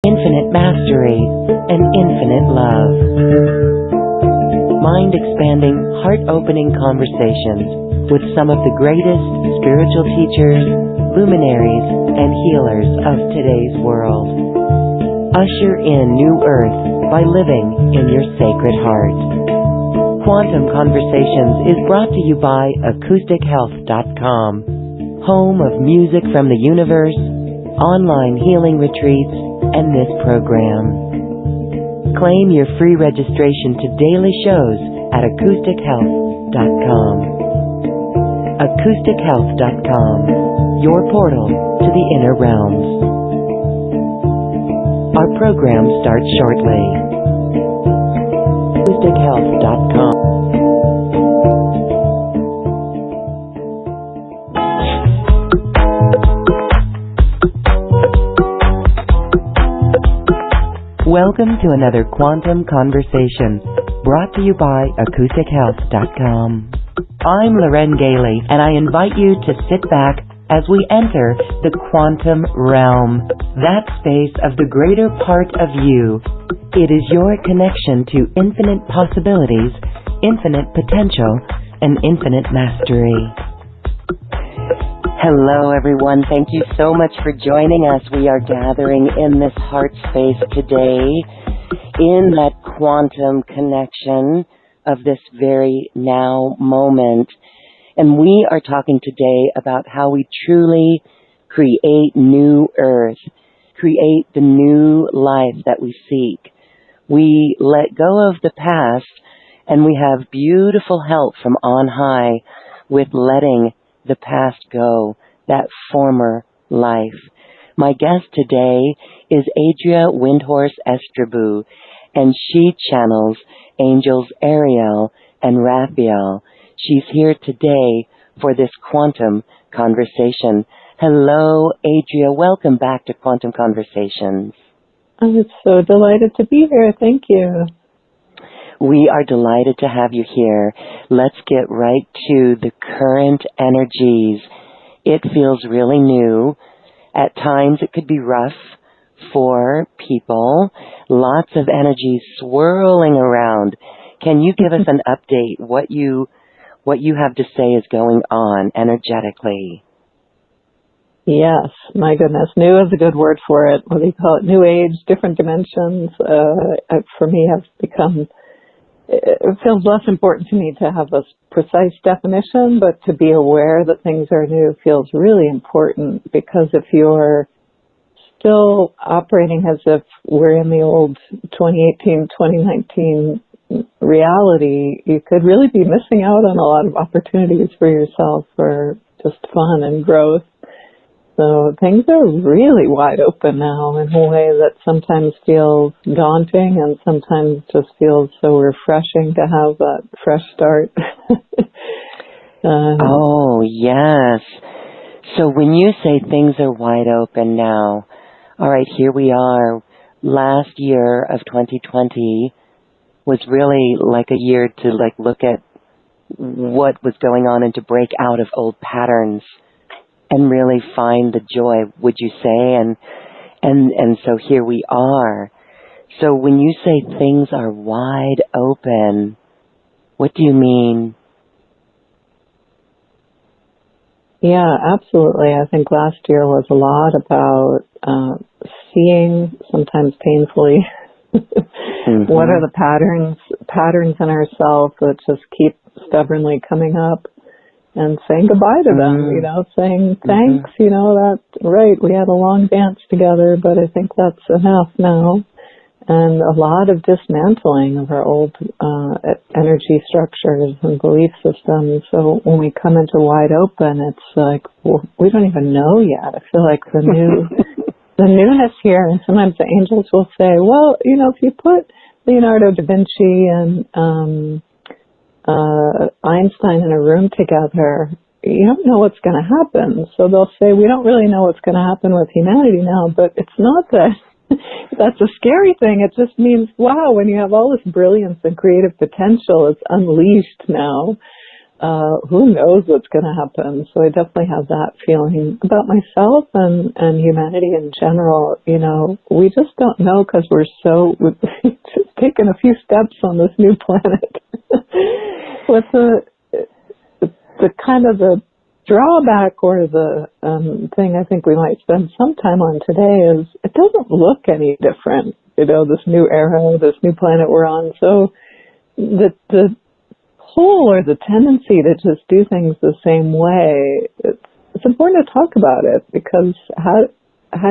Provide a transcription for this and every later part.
infinite mastery, and infinite love. Mind-expanding, heart-opening conversations with some of the greatest spiritual teachers, luminaries, and healers of today's world. Usher in new earth by living in your sacred heart. Quantum Conversations is brought to you by AcousticHealth.com, home of music from the universe, online healing retreats, and this program. Claim your free registration to daily shows at AcousticHealth.com. AcousticHealth.com, your portal to the inner realms. Our program starts shortly. AcousticHealth.com. Welcome to another Quantum Conversation, brought to you by AcousticHealth.com. I'm Loren Gailey, and I invite you to sit back as we enter the quantum realm, that space of the greater part of you. It is your connection to infinite possibilities, infinite potential, and infinite mastery. Hello, everyone. Thank you so much for joining us. We are gathering in this heart space today in that quantum connection of this very now moment. And we are talking today about how we truly create new earth, create the new life that we seek. We let go of the past, and we have beautiful help from on high with letting the past go, that former life. My guest today is Adria Wind Horse Estribou, and she channels Angels Ariel and Raphael. She's here today for this quantum conversation. Hello, Adria. Welcome back to Quantum Conversations. I'm so delighted to be here. Thank you. We are delighted to have you here. Let's get right to the current energies. It feels really new. At times it could be rough for people. Lots of energy swirling around. Can you give us an update, what you have to say is going on energetically? Yes, my goodness. New is a good word for it. What do you call it? New age, different dimensions. For me, have become... It feels less important to me to have a precise definition, but to be aware that things are new feels really important, because if you're still operating as if we're in the old 2018, 2019 reality, you could really be missing out on a lot of opportunities for yourself for just fun and growth. So things are really wide open now in a way that sometimes feels daunting and sometimes just feels so refreshing to have that fresh start. Oh, yes. So when you say things are wide open now, all right, here we are. Last year of 2020 was really like a year to look at what was going on and to break out of old patterns and really find the joy, would you say? And so here we are. So when you say things are wide open, what do you mean? Yeah, absolutely. I think last year was a lot about seeing, sometimes painfully, what are the patterns in ourselves that just keep stubbornly coming up, and saying goodbye to them, saying thanks, that, right, we had a long dance together, but I think that's enough now. And a lot of dismantling of our old energy structures and belief systems. So when we come into wide open, it's like, well, we don't even know yet. I feel like the newness here, and sometimes the angels will say, well, if you put Leonardo da Vinci and Einstein in a room together, you don't know what's going to happen. So they'll say, we don't really know what's going to happen with humanity now, but it's not that that's a scary thing. It just means, wow, when you have all this brilliance and creative potential, it's unleashed now. who knows what's going to happen? So I definitely have that feeling about myself and humanity in general. You know, we just don't know because we've just taken a few steps on this new planet. What's the kind of the drawback or the thing I think we might spend some time on today is it doesn't look any different. You know, this new era, this new planet we're on. So the pull or the tendency to just do things the same way, it's important to talk about it, because how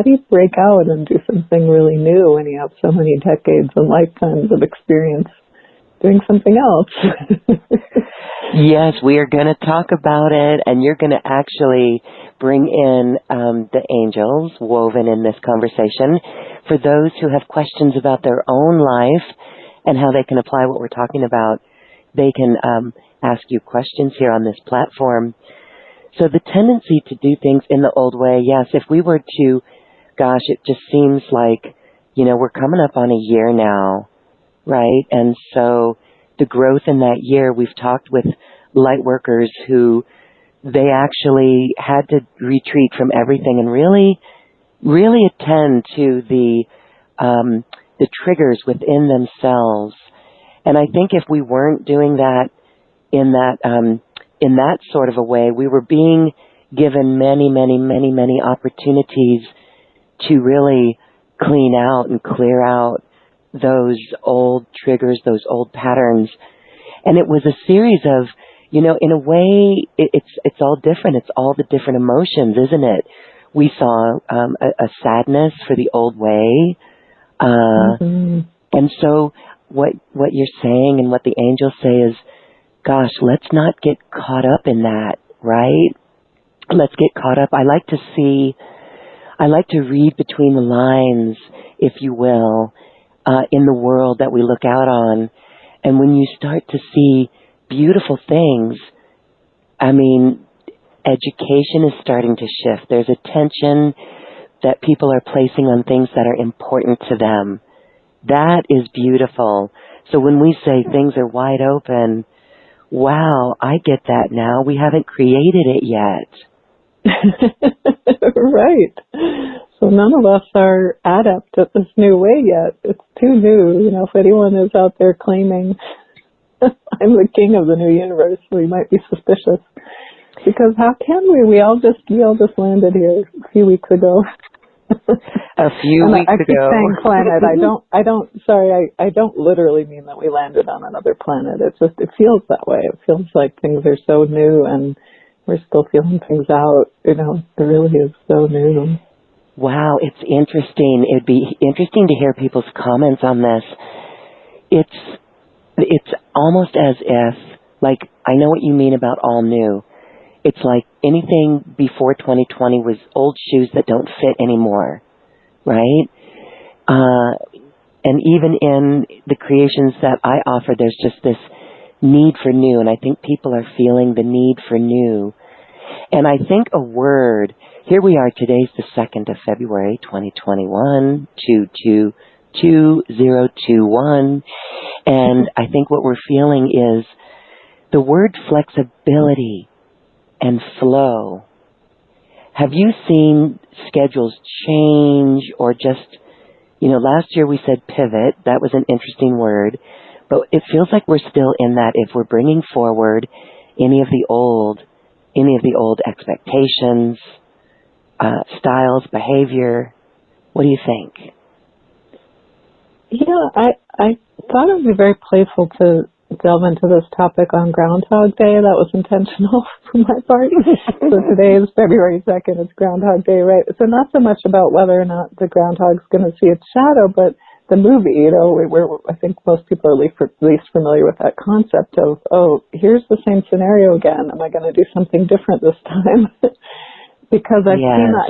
do you break out and do something really new when you have so many decades and lifetimes of experience doing something else? Yes, we are going to talk about it, and you're going to actually bring in the angels woven in this conversation. For those who have questions about their own life and how they can apply what we're talking about, they can ask you questions here on this platform. So the tendency to do things in the old way, yes, if we were to, gosh, it just seems like, you know, we're coming up on a year now, right? And so the growth in that year, we've talked with light workers who they actually had to retreat from everything and really, really attend to the triggers within themselves. And I think if we weren't doing that in that sort of a way, we were being given many opportunities to really clean out and clear out those old triggers, those old patterns. And it was a series of, you know, in a way, it's all different. It's all the different emotions, isn't it? We saw a sadness for the old way. And so what you're saying and what the angels say is, gosh, let's not get caught up in that, right? Let's get caught up. I like to read between the lines, if you will, in the world that we look out on. And when you start to see beautiful things, I mean, education is starting to shift. There's attention that people are placing on things that are important to them. That is beautiful. So when we say things are wide open, wow, I get that now. We haven't created it yet. Right. So none of us are adept at this new way yet. It's too new. You know, if anyone is out there claiming I'm the king of the new universe, we might be suspicious. Because how can we? We all just landed here a few weeks ago. A few weeks ago. I keep saying planet. I don't literally mean that we landed on another planet. It feels that way. It feels like things are so new and we're still feeling things out. You know, it really is so new. Wow, it's interesting. It'd be interesting to hear people's comments on this. It's almost as if, like, I know what you mean about all new. It's like anything before 2020 was old shoes that don't fit anymore, right? And even in the creations that I offer, there's just this need for new, and I think people are feeling the need for new. And I think a word, here we are, today's the 2nd of February, 2021, 2021, and I think what we're feeling is the word flexibility and flow. Have you seen schedules change or just, you know, last year we said pivot. That was an interesting word, but it feels like we're still in that if we're bringing forward any of the old expectations, styles, behavior. What do you think? Yeah, I thought it would be very playful to delve into this topic on Groundhog Day. That was intentional from my part. So today is February 2nd. It's Groundhog Day, right? So not so much about whether or not the groundhog's going to see its shadow, but the movie, you know, where I think most people are least familiar with that concept of, oh, here's the same scenario again. Am I going to do something different this time? Because I've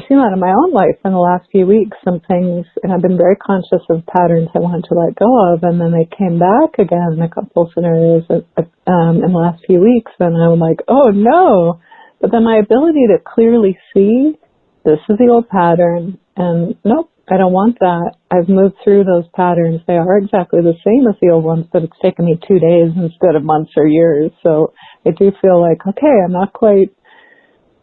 seen that in my own life in the last few weeks, some things, and I've been very conscious of patterns I wanted to let go of, and then they came back again in a couple of scenarios in the last few weeks, and I'm like, oh no. But then my ability to clearly see, this is the old pattern, and nope, I don't want that. I've moved through those patterns. They are exactly the same as the old ones, but it's taken me 2 days instead of months or years. So I do feel like, okay, I'm not quite,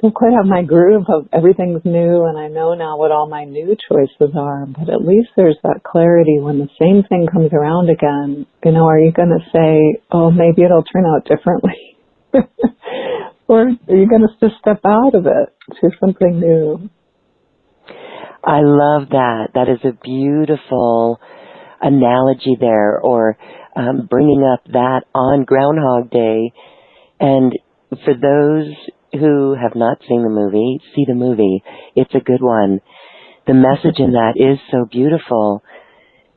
don't quite have my groove of everything's new, and I know now what all my new choices are, but at least there's that clarity when the same thing comes around again. You know, are you going to say, oh, maybe it'll turn out differently? Or are you going to just step out of it to something new? I love that. That is a beautiful analogy there, or bringing up that on Groundhog Day. And for those who have not seen the movie, see the movie. It's a good one. The message in that is so beautiful.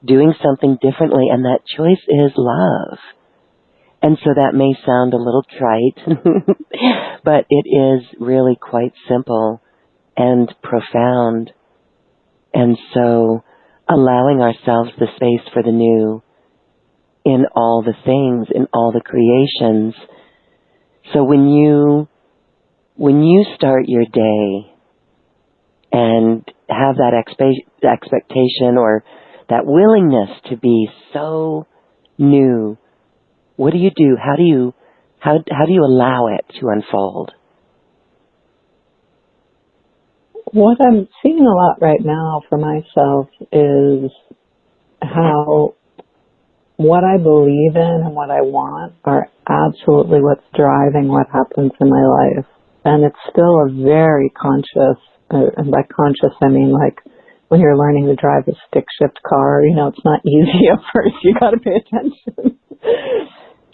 Doing something differently, and that choice is love. And so that may sound a little trite, but it is really quite simple and profound. And so allowing ourselves the space for the new in all the things, in all the creations. So when you start your day and have that expectation or that willingness to be so new, what do you do? How do you allow it to unfold? What I'm seeing a lot right now for myself is how what I believe in and what I want are absolutely what's driving what happens in my life. And it's still a very conscious, and by conscious I mean like when you're learning to drive a stick shift car, you know, it's not easy at first. You got to pay attention.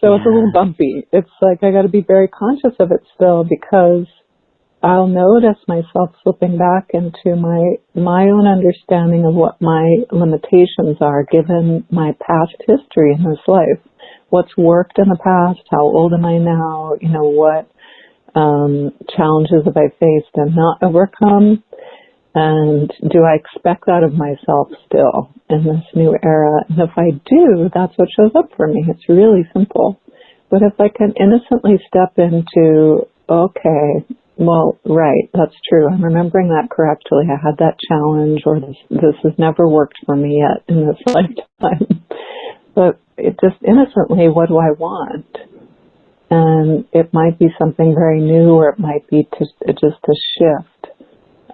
So It's a little bumpy. It's like I got to be very conscious of it still, because I'll notice myself slipping back into my own understanding of what my limitations are given my past history in this life. What's worked in the past? How old am I now? You know, what challenges have I faced and not overcome? And do I expect that of myself still in this new era? And if I do, that's what shows up for me. It's really simple. But if I can innocently step into, okay, well, right, that's true. I'm remembering that correctly. I had that challenge, or this has never worked for me yet in this lifetime. But it just innocently, what do I want? And it might be something very new, or it might be just a shift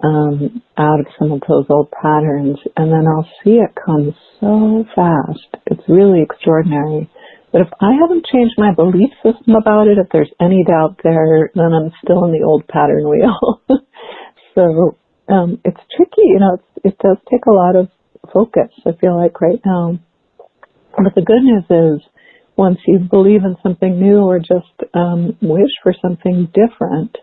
out of some of those old patterns. And then I'll see it come so fast. It's really extraordinary. But if I haven't changed my belief system about it, if there's any doubt there, then I'm still in the old pattern wheel. So it's tricky, you know, it does take a lot of focus, I feel like, right now. But the good news is, once you believe in something new or just wish for something different,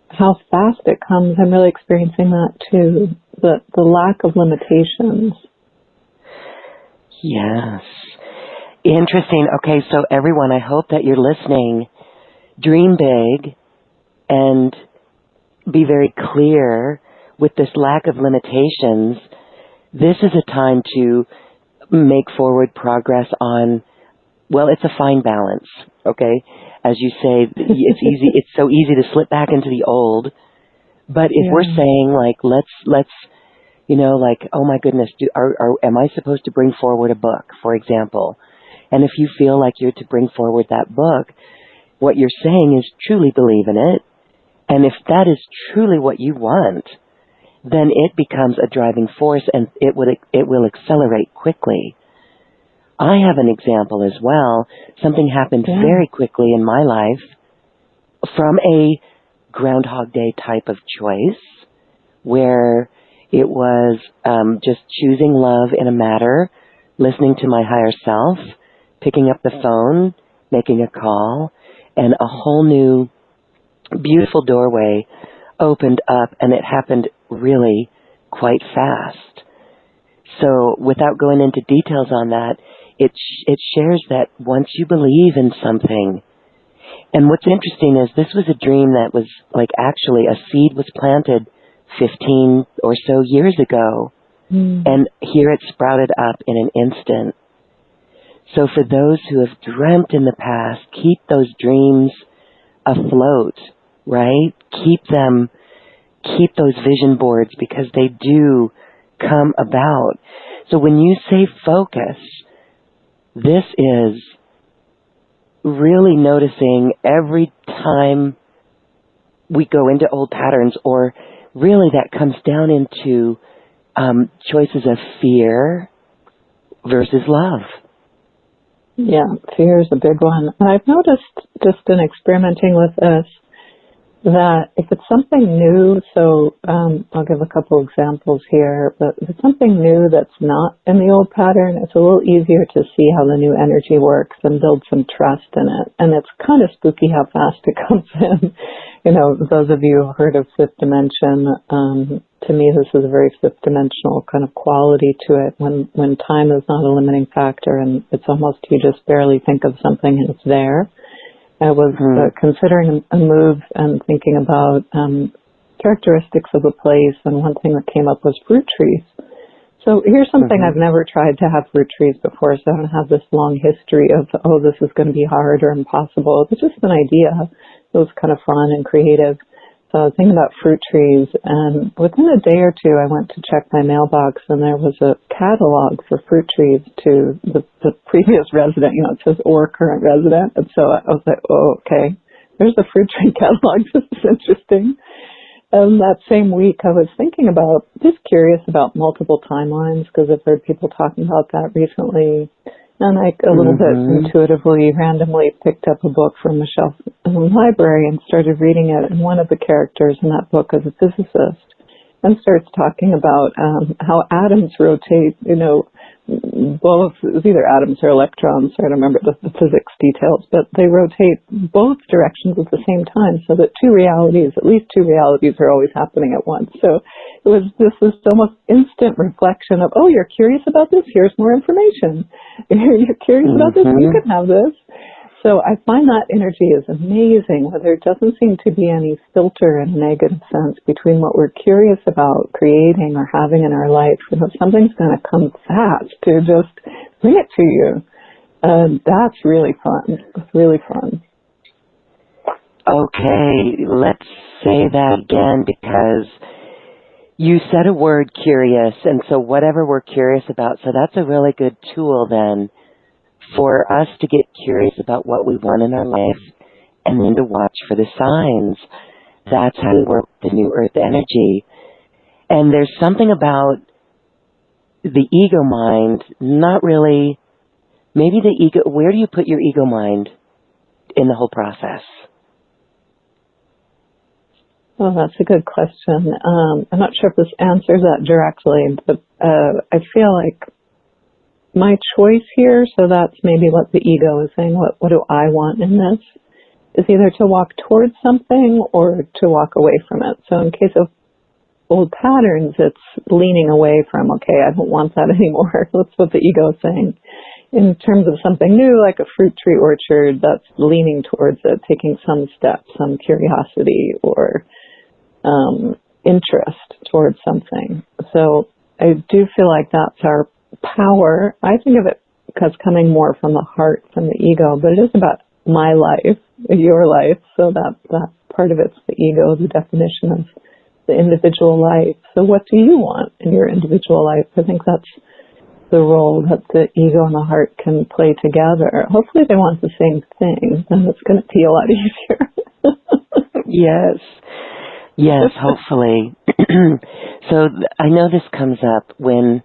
how fast it comes. I'm really experiencing that too, the lack of limitations. Yes. Interesting. Okay, so everyone, I hope that you're listening. Dream big and be very clear with this lack of limitations. This is a time to make forward progress on, well, it's a fine balance, okay? As you say, it's so easy to slip back into the old. But if we're saying, like, let's you know, like, oh my goodness, am I supposed to bring forward a book, for example? And if you feel like you're to bring forward that book, what you're saying is truly believe in it. And if that is truly what you want, then it becomes a driving force, and it will accelerate quickly. I have an example as well. Something happened very quickly in my life from a Groundhog Day type of choice, where it was just choosing love in a matter, listening to my higher self, picking up the phone, making a call, and a whole new beautiful doorway opened up, and it happened really quite fast. So without going into details on that, it shares that once you believe in something, and what's interesting is this was a dream that was like actually a seed was planted 15 or so years ago, and here it sprouted up in an instant. So for those who have dreamt in the past, keep those dreams afloat, right? Keep those vision boards, because they do come about. So when you say focus, this is really noticing every time we go into old patterns, or really that comes down into choices of fear versus love. Yeah, fear is a big one. And I've noticed just in experimenting with this that if it's something new, so I'll give a couple examples here, but if it's something new that's not in the old pattern, it's a little easier to see how the new energy works and build some trust in it. And it's kind of spooky how fast it comes in. You know, those of you who've heard of fifth dimension, to me this is a very fifth dimensional kind of quality to it, when time is not a limiting factor and it's almost you just barely think of something and it's there. I was considering a move and thinking about characteristics of a place, and one thing that came up was fruit trees. So here's something I've never tried to have fruit trees before, so I don't have this long history of, oh, this is going to be hard or impossible. It's just an idea. It was kind of fun and creative. So I was thinking about fruit trees, and within a day or two, I went to check my mailbox, and there was a catalog for fruit trees to the previous resident. You know, it says or current resident, and so I was like, oh, okay, there's the fruit tree catalog. This is interesting. And that same week, I was thinking about, just curious about multiple timelines, because I've heard people talking about that recently. And I, a little bit intuitively, randomly picked up a book from a shelf in the library and started reading it. And one of the characters in that book is a physicist and starts talking about how atoms rotate, you know, both, it was either atoms or electrons, I don't remember the physics details, but they rotate both directions at the same time, so that at least two realities are always happening at once. So it was this almost instant reflection of, oh, you're curious about this? Here's more information. You're curious about this? You can have this. So I find that energy is amazing, where there doesn't seem to be any filter in a negative sense between what we're curious about creating or having in our life. You know, something's going to come fast to just bring it to you. That's really fun. It's really fun. Okay, let's say that again, because you said a word, curious, and so whatever we're curious about, so that's a really good tool then for us to get curious about what we want in our life and then to watch for the signs. That's how we work the new earth energy. And there's something about the ego mind, not really, maybe the ego, where do you put your ego mind in the whole process? Well, that's a good question. I'm not sure if this answers that directly, but I feel like my choice here, so that's maybe what the ego is saying, what do I want in this, is either to walk towards something or to walk away from it. So in case of old patterns, it's leaning away from, okay, I don't want that anymore. That's what the ego is saying. In terms of something new, like a fruit tree orchard, that's leaning towards it, taking some steps, some curiosity or interest towards something. So I do feel like that's our power. I think of it as coming more from the heart, from the ego, but it is about my life, your life. So that part of it's the ego, the definition of the individual life. So what do you want in your individual life? I think that's the role that the ego and the heart can play together. Hopefully they want the same thing, and it's going to be a lot easier. Yes, hopefully. So I know this comes up when,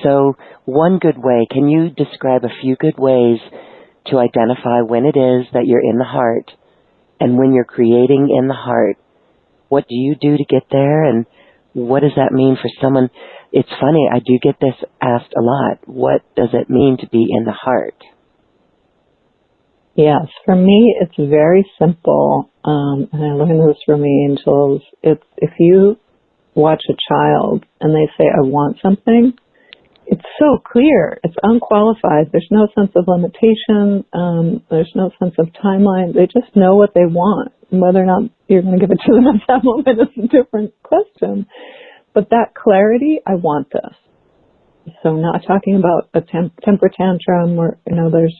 so one good way, can you describe a few good ways to identify when it is that you're in the heart, and when you're creating in the heart, what do you do to get there, and what does that mean for someone? It's funny, I do get this asked a lot. What does it mean to be in the heart? Yes, for me, it's very simple, and I learned this from the angels. It's if you watch a child and they say, I want something, it's so clear. It's unqualified. There's no sense of limitation. There's no sense of timeline. They just know what they want. And whether or not you're going to give it to them at that moment is a different question. But that clarity, I want this. So not talking about a temper tantrum or, there's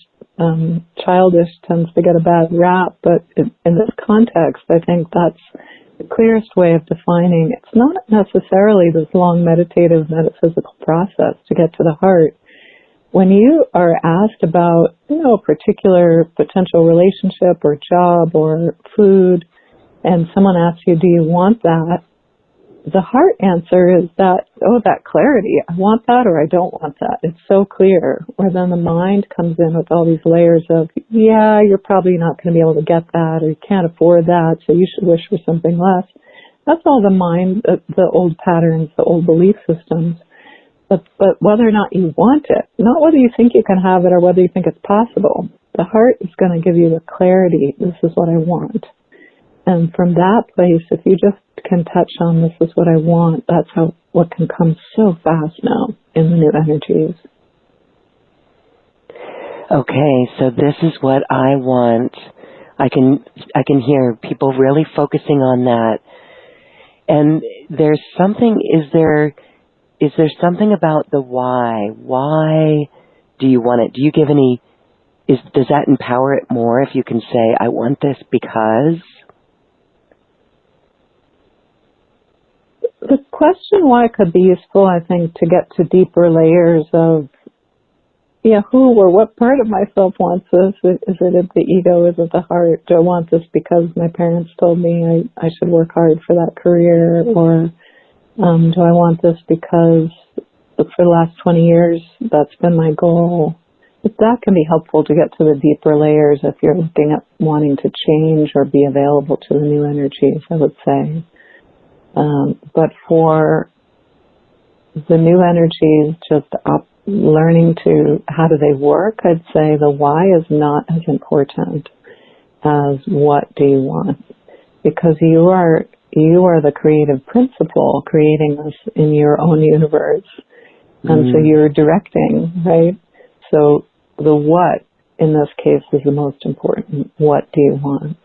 childish tends to get a bad rap, but in this context, I think that's the clearest way of defining, it's not necessarily this long meditative metaphysical process to get to the heart. When you are asked about, a particular potential relationship or job or food, and someone asks you, do you want that? The heart answer is that clarity. I want that or I don't want that. It's so clear. Where then the mind comes in with all these layers of, you're probably not going to be able to get that, or you can't afford that, so you should wish for something less. That's all the mind, the old patterns, the old belief systems. But whether or not you want it, not whether you think you can have it or whether you think it's possible, the heart is going to give you the clarity. This is what I want. And from that place, if you just can touch on this is what I want, that's what can come so fast now in the new energies. Okay, so this is what I want. I can hear people really focusing on that. And there's something, is there something about the why? Why do you want it? Do you give any, does that empower it more if you can say, I want this because? The question why could be useful, I think, to get to deeper layers of, who or what part of myself wants this? Is it the ego? Is it the heart? Do I want this because my parents told me I should work hard for that career? Or do I want this because for the last 20 years, that's been my goal? But that can be helpful to get to the deeper layers if you're looking at wanting to change or be available to the new energies, I would say. But for the new energies, just learning to how do they work, I'd say the why is not as important as what do you want. Because you are the creative principle creating this in your own universe. And so you're directing, right? So the what in this case is the most important. What do you want?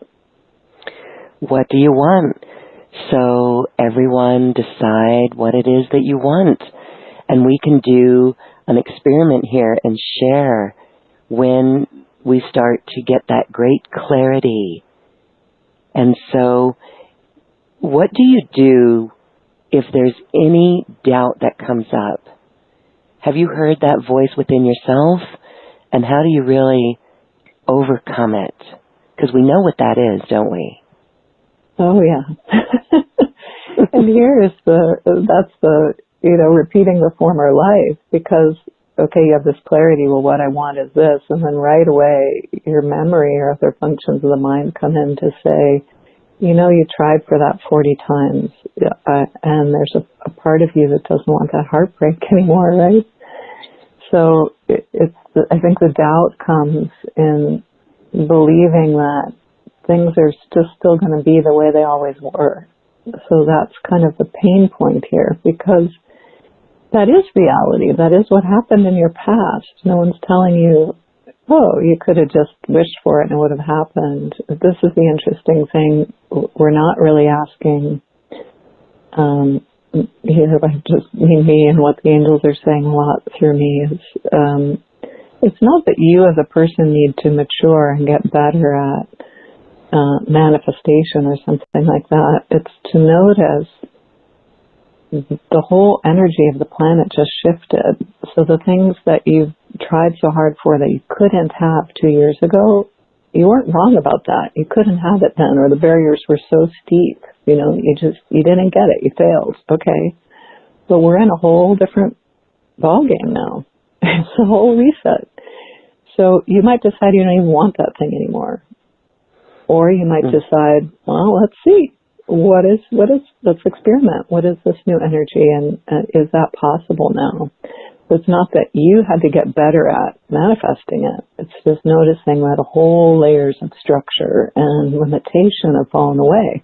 What do you want? So everyone decide what it is that you want. And we can do an experiment here and share when we start to get that great clarity. And so what do you do if there's any doubt that comes up? Have you heard that voice within yourself? And how do you really overcome it? Because we know what that is, don't we? Oh, yeah. And here is that's the, repeating the former life, because, okay, you have this clarity, well, what I want is this, and then right away your memory or other functions of the mind come in to say, you tried for that 40 times, and there's a part of you that doesn't want that heartbreak anymore, right? So I think the doubt comes in believing that things are just still going to be the way they always were. So that's kind of the pain point here, because that is reality. That is what happened in your past. No one's telling you, oh, you could have just wished for it and it would have happened. This is the interesting thing. We're not really asking, here I just mean me and what the angels are saying a lot through me is, it's not that you as a person need to mature and get better at manifestation or something like that. It's to notice the whole energy of the planet just shifted. So the things that you've tried so hard for that you couldn't have 2 years ago, you weren't wrong about that. You couldn't have it then, or the barriers were so steep. You didn't get it. You failed. Okay. But we're in a whole different ballgame now. It's a whole reset. So you might decide you don't even want that thing anymore. Or you might decide, well, let's see. Let's experiment. What is this new energy, and is that possible now? So it's not that you had to get better at manifesting it. It's just noticing that a whole layers of structure and limitation have fallen away.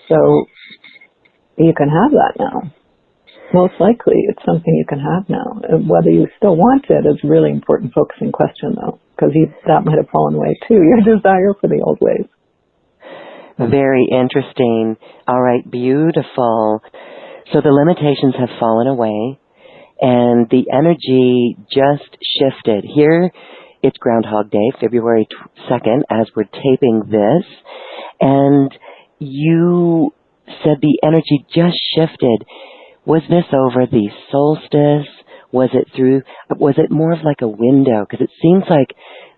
So you can have that now. Most likely it's something you can have now. Whether you still want it is a really important focusing question, though, because that might have fallen away too, your desire for the old ways. Very interesting. All right, beautiful. So the limitations have fallen away, and the energy just shifted. Here, it's Groundhog Day, February 2nd, as we're taping this, and you said the energy just shifted. Was this over the solstice? Was it more of like a window? Because it seems like,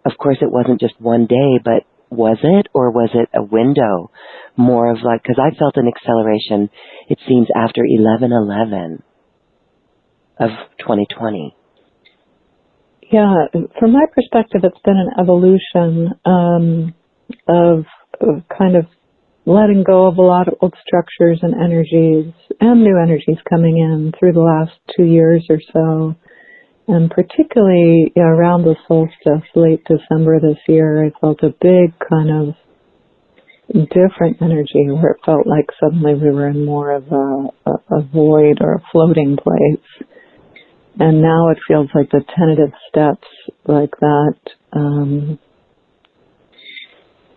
of course, it wasn't just one day, but was it? Or was it a window? More of like, because I felt an acceleration, it seems, after 11/11 of 2020. Yeah, from my perspective, it's been an evolution of kind of letting go of a lot of old structures and energies and new energies coming in through the last 2 years or so. And particularly around the solstice, late December this year, I felt a big kind of different energy where it felt like suddenly we were in more of a void or a floating place. And now it feels like the tentative steps like that,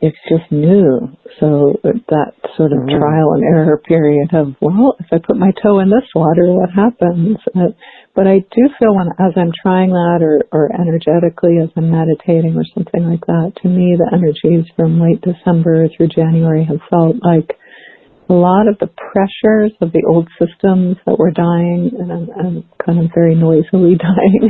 it's just new. So that sort of trial and error period of, well, if I put my toe in this water, what happens? But I do feel as I'm trying that or energetically as I'm meditating or something like that, to me the energies from late December through January have felt like a lot of the pressures of the old systems that were dying, and I'm kind of very noisily dying,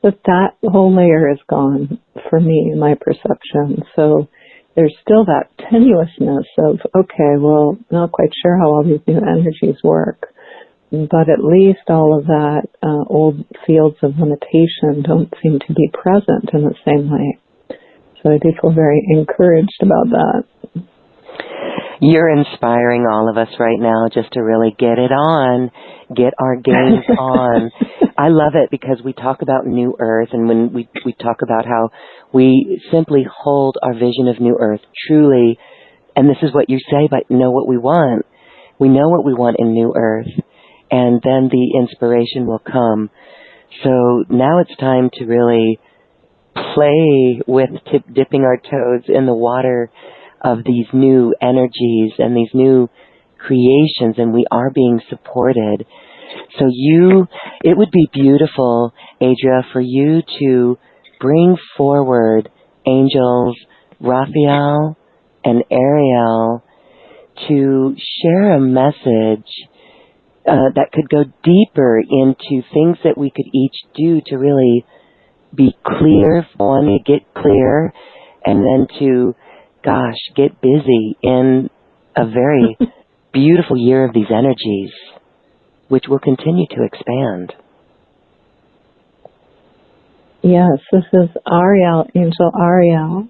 that whole layer is gone for me, in my perception. So there's still that tenuousness of, okay, well, not quite sure how all these new energies work, but at least all of that old fields of limitation don't seem to be present in the same way. So I do feel very encouraged about that. You're inspiring all of us right now just to really get it on, get our games on. I love it because we talk about New Earth, and when we talk about how we simply hold our vision of New Earth truly, and this is what you say, but know what we want. We know what we want in New Earth, and then the inspiration will come. So now it's time to really play with dipping our toes in the water of these new energies and these new creations, and we are being supported. So it would be beautiful, Adria, for you to bring forward Angels Raphael and Ariel to share a message that could go deeper into things that we could each do to really be clear, one, to get clear, and then to get busy in a very beautiful year of these energies, which will continue to expand. Yes, this is Ariel, Angel Ariel.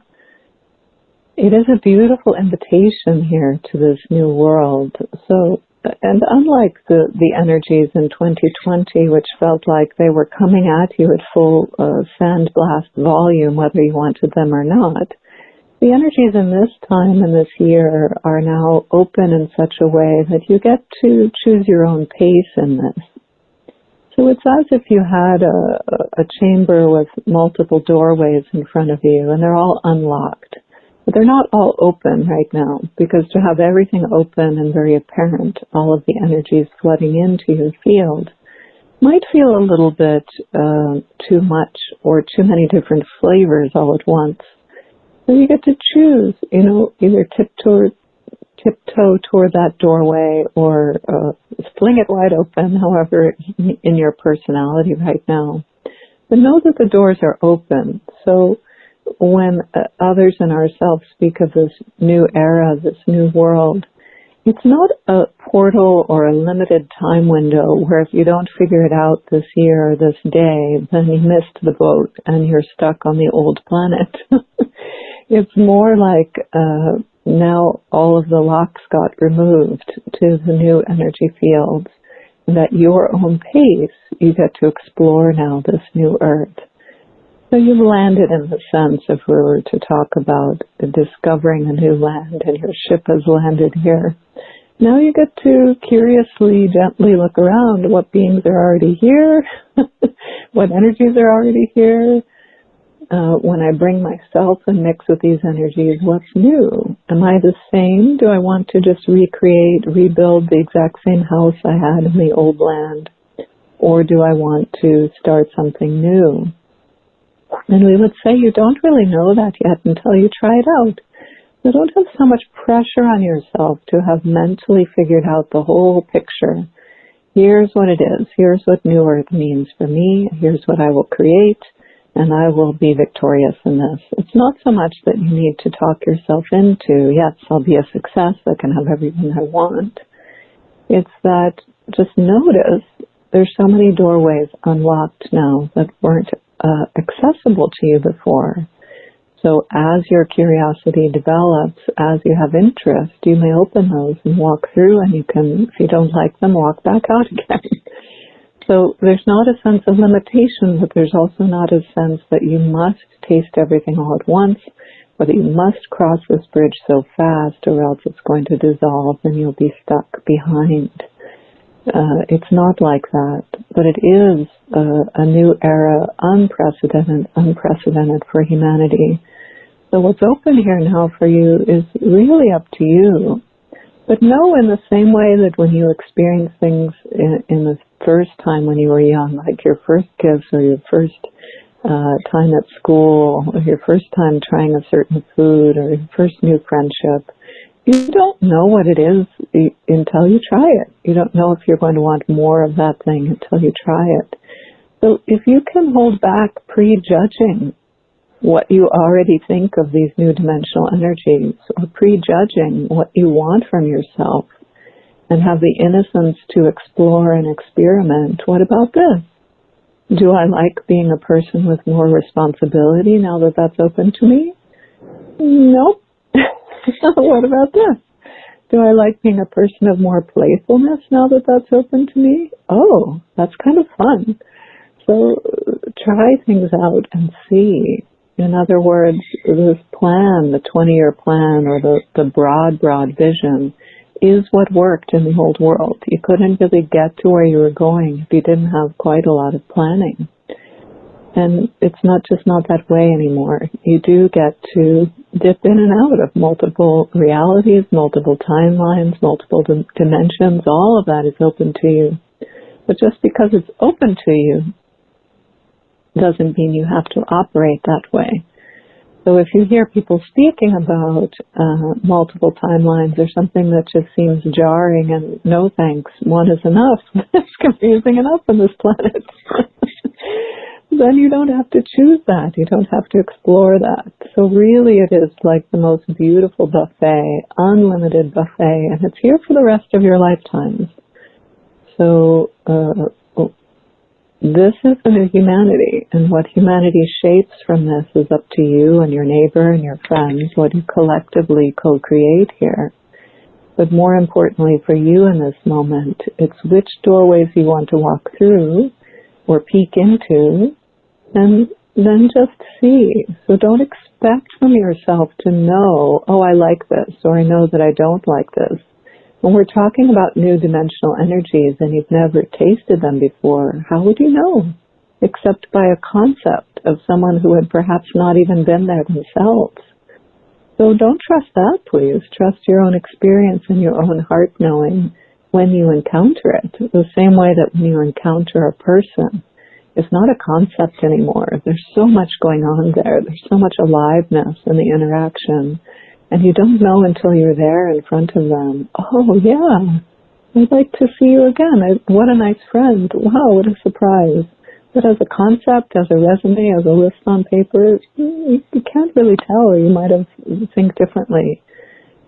It is a beautiful invitation here to this new world. So, and unlike the energies in 2020, which felt like they were coming at you at full sandblast volume, whether you wanted them or not, the energies in this time and this year are now open in such a way that you get to choose your own pace in this. So it's as if you had a chamber with multiple doorways in front of you, and they're all unlocked. But they're not all open right now, because to have everything open and very apparent, all of the energies flooding into your field, might feel a little bit too much or too many different flavors all at once. So you get to choose, either tiptoe toward that doorway or fling it wide open, however, in your personality right now. But know that the doors are open. So when others and ourselves speak of this new era, this new world, it's not a portal or a limited time window where if you don't figure it out this year or this day, then you missed the boat and you're stuck on the old planet. It's more like now all of the locks got removed to the new energy fields, and at your own pace, you get to explore now this new earth. So you've landed in the sense, if we were to talk about discovering a new land, and your ship has landed here. Now you get to curiously, gently look around. What beings are already here? What energies are already here? When I bring myself and mix with these energies, what's new? Am I the same? Do I want to just rebuild the exact same house I had in the old land? Or do I want to start something new? And we would say you don't really know that yet until you try it out. So don't have so much pressure on yourself to have mentally figured out the whole picture. Here's what it is. Here's what New Earth means for me. Here's what I will create, and I will be victorious in this. It's not so much that you need to talk yourself into, yes, I'll be a success, I can have everything I want. It's that just notice there's so many doorways unlocked now that weren't accessible to you before. So as your curiosity develops, as you have interest, you may open those and walk through, and you can, if you don't like them, walk back out again. So there's not a sense of limitation, but there's also not a sense that you must taste everything all at once, or that you must cross this bridge so fast, or else it's going to dissolve and you'll be stuck behind. It's not like that, but it is a new era, unprecedented for humanity. So what's open here now for you is really up to you. But know in the same way that when you experience things in the first time when you were young, like your first kiss or your first time at school, or your first time trying a certain food, or your first new friendship, you don't know what it is until you try it. You don't know if you're going to want more of that thing until you try it. So if you can hold back prejudging what you already think of these new dimensional energies, or prejudging what you want from yourself, and have the innocence to explore and experiment, what about this? Do I like being a person with more responsibility now that that's open to me? Nope. What about this? Do I like being a person of more playfulness now that that's open to me? Oh, that's kind of fun. So try things out and see. In other words, this plan, the 20-year plan, or the broad vision, is what worked in the old world. You couldn't really get to where you were going if you didn't have quite a lot of planning. And it's not that way anymore. You do get to dip in and out of multiple realities, multiple timelines, multiple dimensions. All of that is open to you. But just because it's open to you doesn't mean you have to operate that way. So if you hear people speaking about multiple timelines or something that just seems jarring and no thanks, one is enough, it's confusing enough on this planet, then you don't have to choose that. You don't have to explore that. So really it is like the most beautiful buffet, unlimited buffet, and it's here for the rest of your lifetimes. So this is the new humanity, and what humanity shapes from this is up to you and your neighbor and your friends, what you collectively co-create here. But more importantly for you in this moment, it's which doorways you want to walk through or peek into, and then just see. So don't expect from yourself to know, oh, I like this, or I know that I don't like this. When we're talking about new dimensional energies and you've never tasted them before, how would you know? Except by a concept of someone who had perhaps not even been there themselves. So don't trust that, please. Trust your own experience and your own heart knowing when you encounter it. The same way that when you encounter a person, it's not a concept anymore. There's so much going on there. There's so much aliveness in the interaction. And you don't know until you're there in front of them. Oh, yeah, I'd like to see you again. What a nice friend. Wow, what a surprise. But as a concept, as a resume, as a list on paper, you can't really tell, or you might have think differently.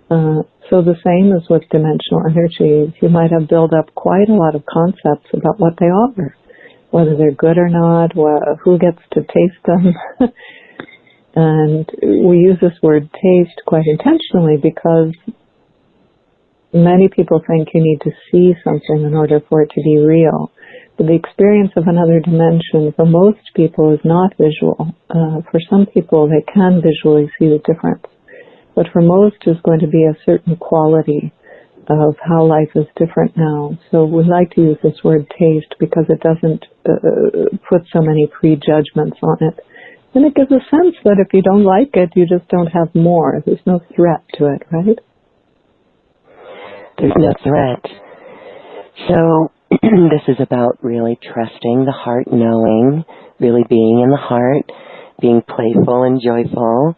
So the same is with dimensional energies. You might have built up quite a lot of concepts about what they are, whether they're good or not, who gets to taste them. And we use this word taste quite intentionally because many people think you need to see something in order for it to be real. But the experience of another dimension for most people is not visual. For some people, they can visually see the difference. But for most, is going to be a certain quality of how life is different now. So we like to use this word taste because it doesn't put so many prejudgments on it. And it gives a sense that if you don't like it, you just don't have more. There's no threat to it, right? There's no threat. So this is about really trusting the heart knowing, really being in the heart, being playful and joyful.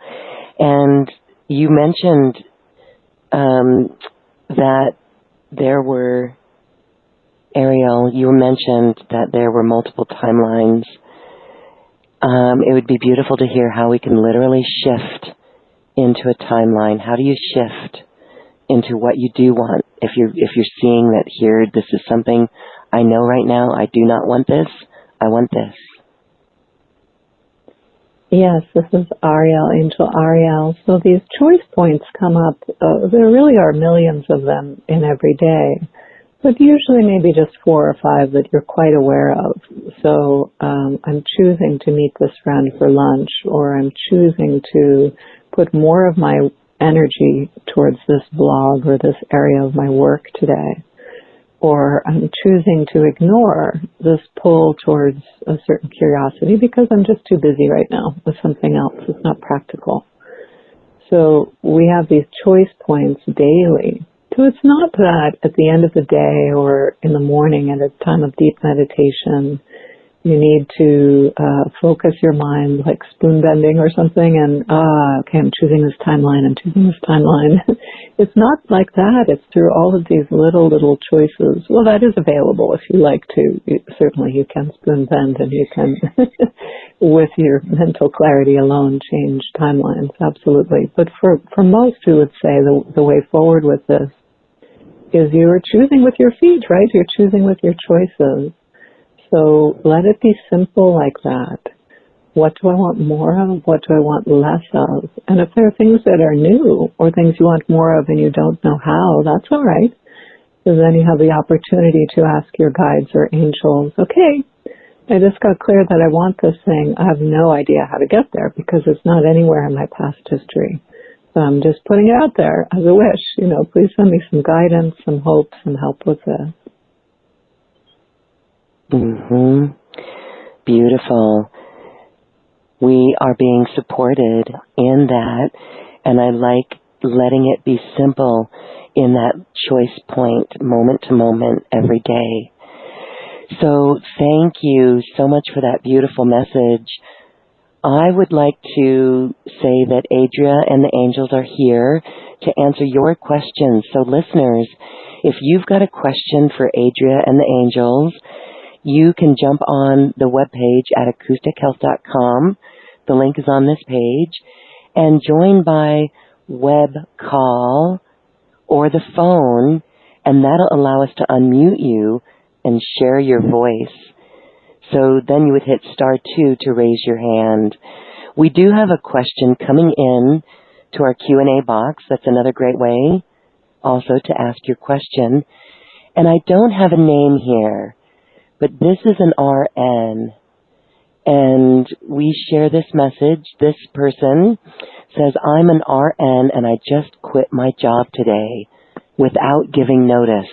And you mentioned that there were, Ariel, you mentioned that there were multiple timelines. It would be beautiful to hear how we can literally shift into a timeline. How do you shift into what you do want? If you're seeing that here, this is something I know right now, I do not want this, I want this. Yes, this is Ariel, Angel Ariel. So these choice points come up. There really are millions of them in every day, but usually maybe just 4 or 5 that you're quite aware of. So I'm choosing to meet this friend for lunch, or I'm choosing to put more of my energy towards this blog or this area of my work today. Or I'm choosing to ignore this pull towards a certain curiosity because I'm just too busy right now with something else. It's not practical. So we have these choice points daily. So it's not that at the end of the day or in the morning at a time of deep meditation, you need to focus your mind like spoon bending or something and, okay, I'm choosing this timeline, I'm choosing this timeline. It's not like that. It's through all of these little choices. Well, that is available if you like to. Certainly you can spoon bend and you can, with your mental clarity alone, change timelines. Absolutely. But for most who would say the way forward with this is you're choosing with your feet, right? You're choosing with your choices. So let it be simple like that. What do I want more of? What do I want less of? And if there are things that are new or things you want more of and you don't know how, that's all right. Because then you have the opportunity to ask your guides or angels, okay, I just got clear that I want this thing. I have no idea how to get there because it's not anywhere in my past history. So I'm just putting it out there as a wish. Please send me some guidance, some hope, some help with this. Beautiful. We are being supported in that, and I like letting it be simple in that choice point, moment to moment, every day. So thank you so much for that beautiful message. I would like to say that Adria and the angels are here to answer your questions. So listeners, if you've got a question for Adria and the angels, you can jump on the webpage at acoustichealth.com. The link is on this page. And join by web call or the phone, and that'll allow us to unmute you and share your voice. So then you would hit *2 to raise your hand. We do have a question coming in to our Q&A box. That's another great way also to ask your question. And I don't have a name here, but this is an RN, and we share this message. This person says, I'm an RN and I just quit my job today without giving notice.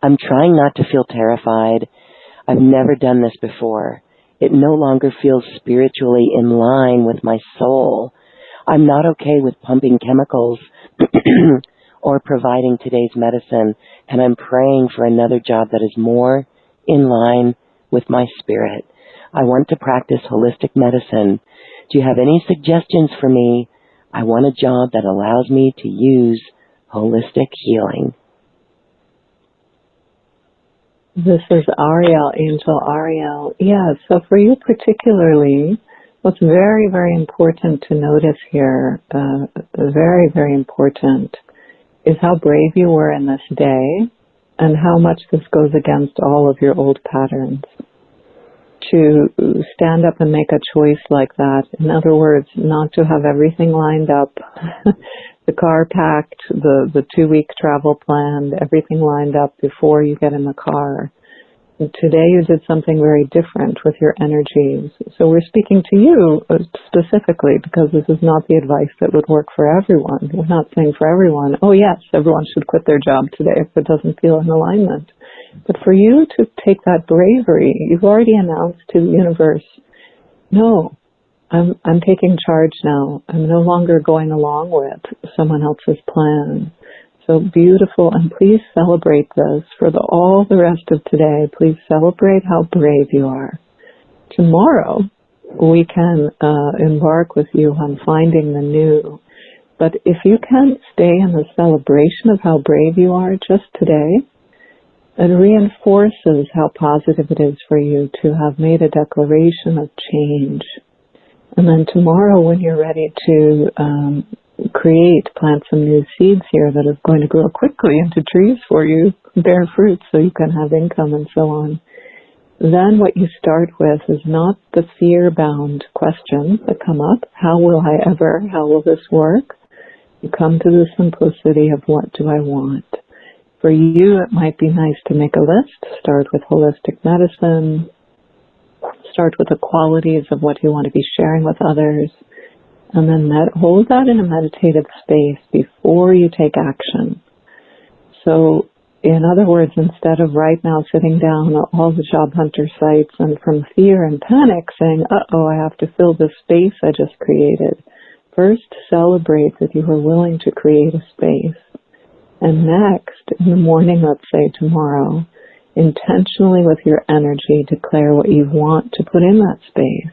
I'm trying not to feel terrified. I've never done this before. It no longer feels spiritually in line with my soul. I'm not okay with pumping chemicals or providing today's medicine, and I'm praying for another job that is more in line with my spirit. I want to practice holistic medicine. Do you have any suggestions for me? I want a job that allows me to use holistic healing. This is Ariel, Angel Ariel. Yeah, so for you particularly, what's very, very important to notice here, very, very important, is how brave you were in this day and how much this goes against all of your old patterns. To stand up and make a choice like that, in other words, not to have everything lined up, the car packed, the 2-week travel planned, everything lined up before you get in the car. And today you did something very different with your energies. So we're speaking to you specifically because this is not the advice that would work for everyone. We're not saying for everyone, oh yes, everyone should quit their job today if it doesn't feel in alignment. But for you to take that bravery, you've already announced to the universe, no, I'm taking charge now. I'm no longer going along with someone else's plan. So beautiful, and please celebrate this for all the rest of today. Please celebrate how brave you are. Tomorrow, we can embark with you on finding the new. But if you can't stay in the celebration of how brave you are just today, it reinforces how positive it is for you to have made a declaration of change. And then tomorrow, when you're ready to plant some new seeds here that is going to grow quickly into trees for you, bear fruit so you can have income and so on, then what you start with is not the fear-bound questions that come up. How will I ever? How will this work? You come to the simplicity of what do I want? For you, it might be nice to make a list. Start with holistic medicine. Start with the qualities of what you want to be sharing with others. And then hold that in a meditative space before you take action. So, in other words, instead of right now sitting down at all the job hunter sites and from fear and panic saying, uh-oh, I have to fill this space I just created, first celebrate that you were willing to create a space. And next, in the morning, let's say tomorrow, intentionally with your energy declare what you want to put in that space.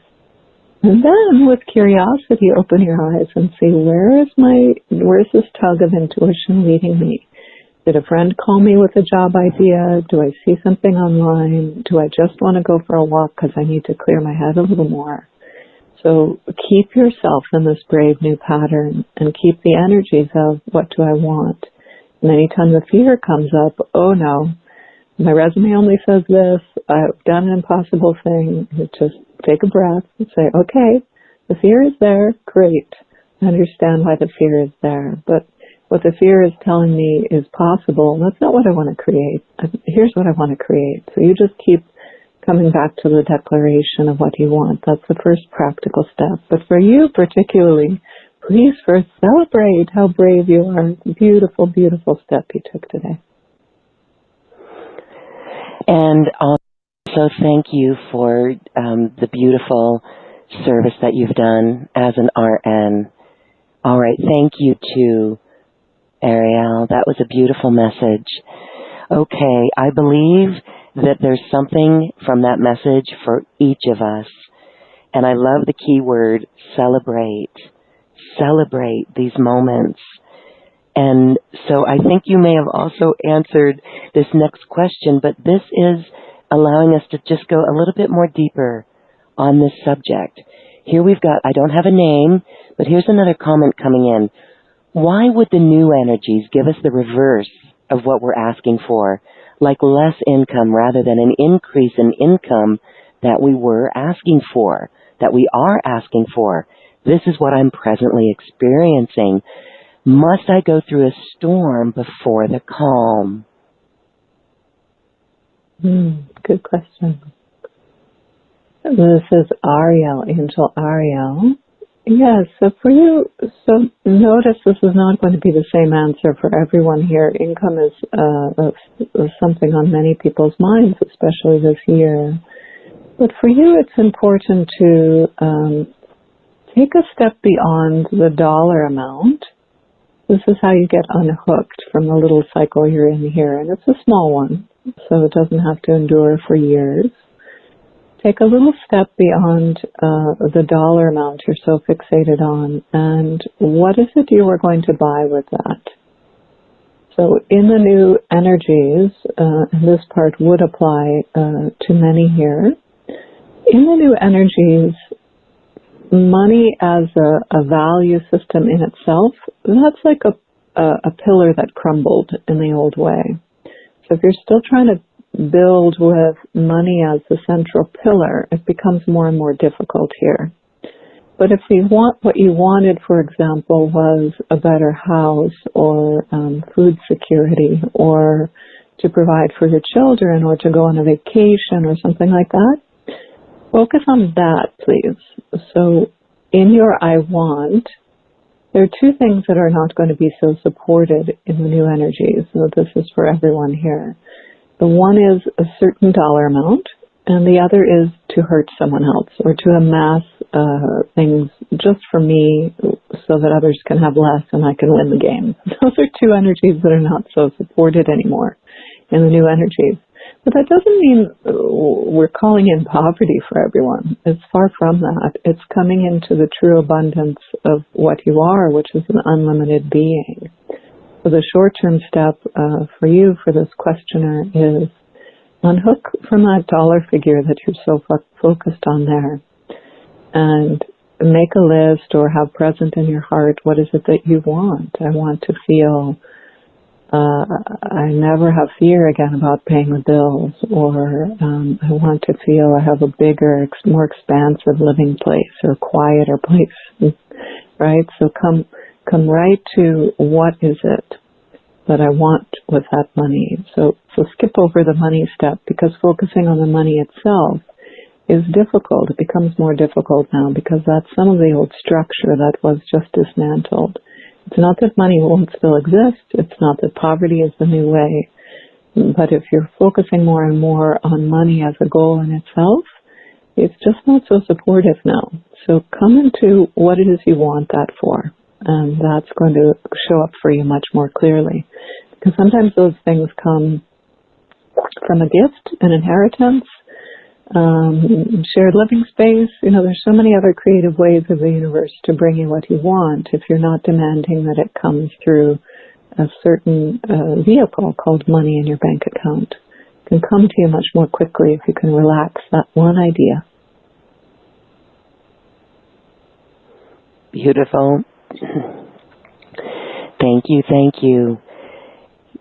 And then with curiosity, open your eyes and see, where's this tug of intuition leading me? Did a friend call me with a job idea? Do I see something online? Do I just want to go for a walk because I need to clear my head a little more? So keep yourself in this brave new pattern and keep the energies of what do I want? And anytime the fear comes up, oh no, my resume only says this, I've done an impossible thing, just take a breath and say, okay, the fear is there, great. I understand why the fear is there. But what the fear is telling me is possible, that's not what I want to create. Here's what I want to create. So you just keep coming back to the declaration of what you want. That's the first practical step. But for you particularly, please first celebrate how brave you are. Beautiful, beautiful step you took today. And also thank you for the beautiful service that you've done as an RN. All right, thank you too, Ariel. That was a beautiful message. Okay, I believe that there's something from that message for each of us. And I love the key word, celebrate. Celebrate these moments. And so I think you may have also answered this next question, but this is allowing us to just go a little bit more deeper on this subject. Here we've got, I don't have a name, but here's another comment coming in. Why would the new energies give us the reverse of what we're asking for, like less income rather than an increase in income that we were asking for, that we are asking for? This is what I'm presently experiencing. Must I go through a storm before the calm? Good question. This is Ariel, Angel Ariel. Yes, so for you, so notice this is not going to be the same answer for everyone here. Income is something on many people's minds, especially this year. But for you, it's important to take a step beyond the dollar amount. This is how you get unhooked from the little cycle you're in here. And it's a small one, so it doesn't have to endure for years. Take a little step beyond the dollar amount you're so fixated on. And what is it you are going to buy with that? So in the new energies, and this part would apply to many here, in the new energies, money as a value system in itself, that's like a pillar that crumbled in the old way. So if you're still trying to build with money as the central pillar, it becomes more and more difficult here. But if you want what you wanted, for example, was a better house or food security or to provide for your children or to go on a vacation or something like that, focus on that, please. So in your I want, there are two things that are not going to be so supported in the new energies. So this is for everyone here. The one is a certain dollar amount, and the other is to hurt someone else or to amass things just for me so that others can have less and I can win the game. Those are two energies that are not so supported anymore in the new energies. But that doesn't mean we're calling in poverty for everyone. It's far from that. It's coming into the true abundance of what you are, which is an unlimited being. So the short-term step for you, for this questioner, is unhook from that dollar figure that you're so focused on there, and make a list or have present in your heart, what is it that you want? I want to feel I never have fear again about paying the bills, or I want to feel I have a bigger, more expansive living place or quieter place, right? So come right to what is it that I want with that money. So skip over the money step, because focusing on the money itself is difficult. It becomes more difficult now because that's some of the old structure that was just dismantled. It's not that money won't still exist. It's not that poverty is the new way. But if you're focusing more and more on money as a goal in itself, it's just not so supportive now. So come into what it is you want that for. And that's going to show up for you much more clearly. Because sometimes those things come from a gift, an inheritance, shared living space. There's so many other creative ways of the universe to bring you what you want if you're not demanding that it comes through a certain vehicle called money in your bank account. It can come to you much more quickly if you can relax that one idea. Beautiful. Thank you.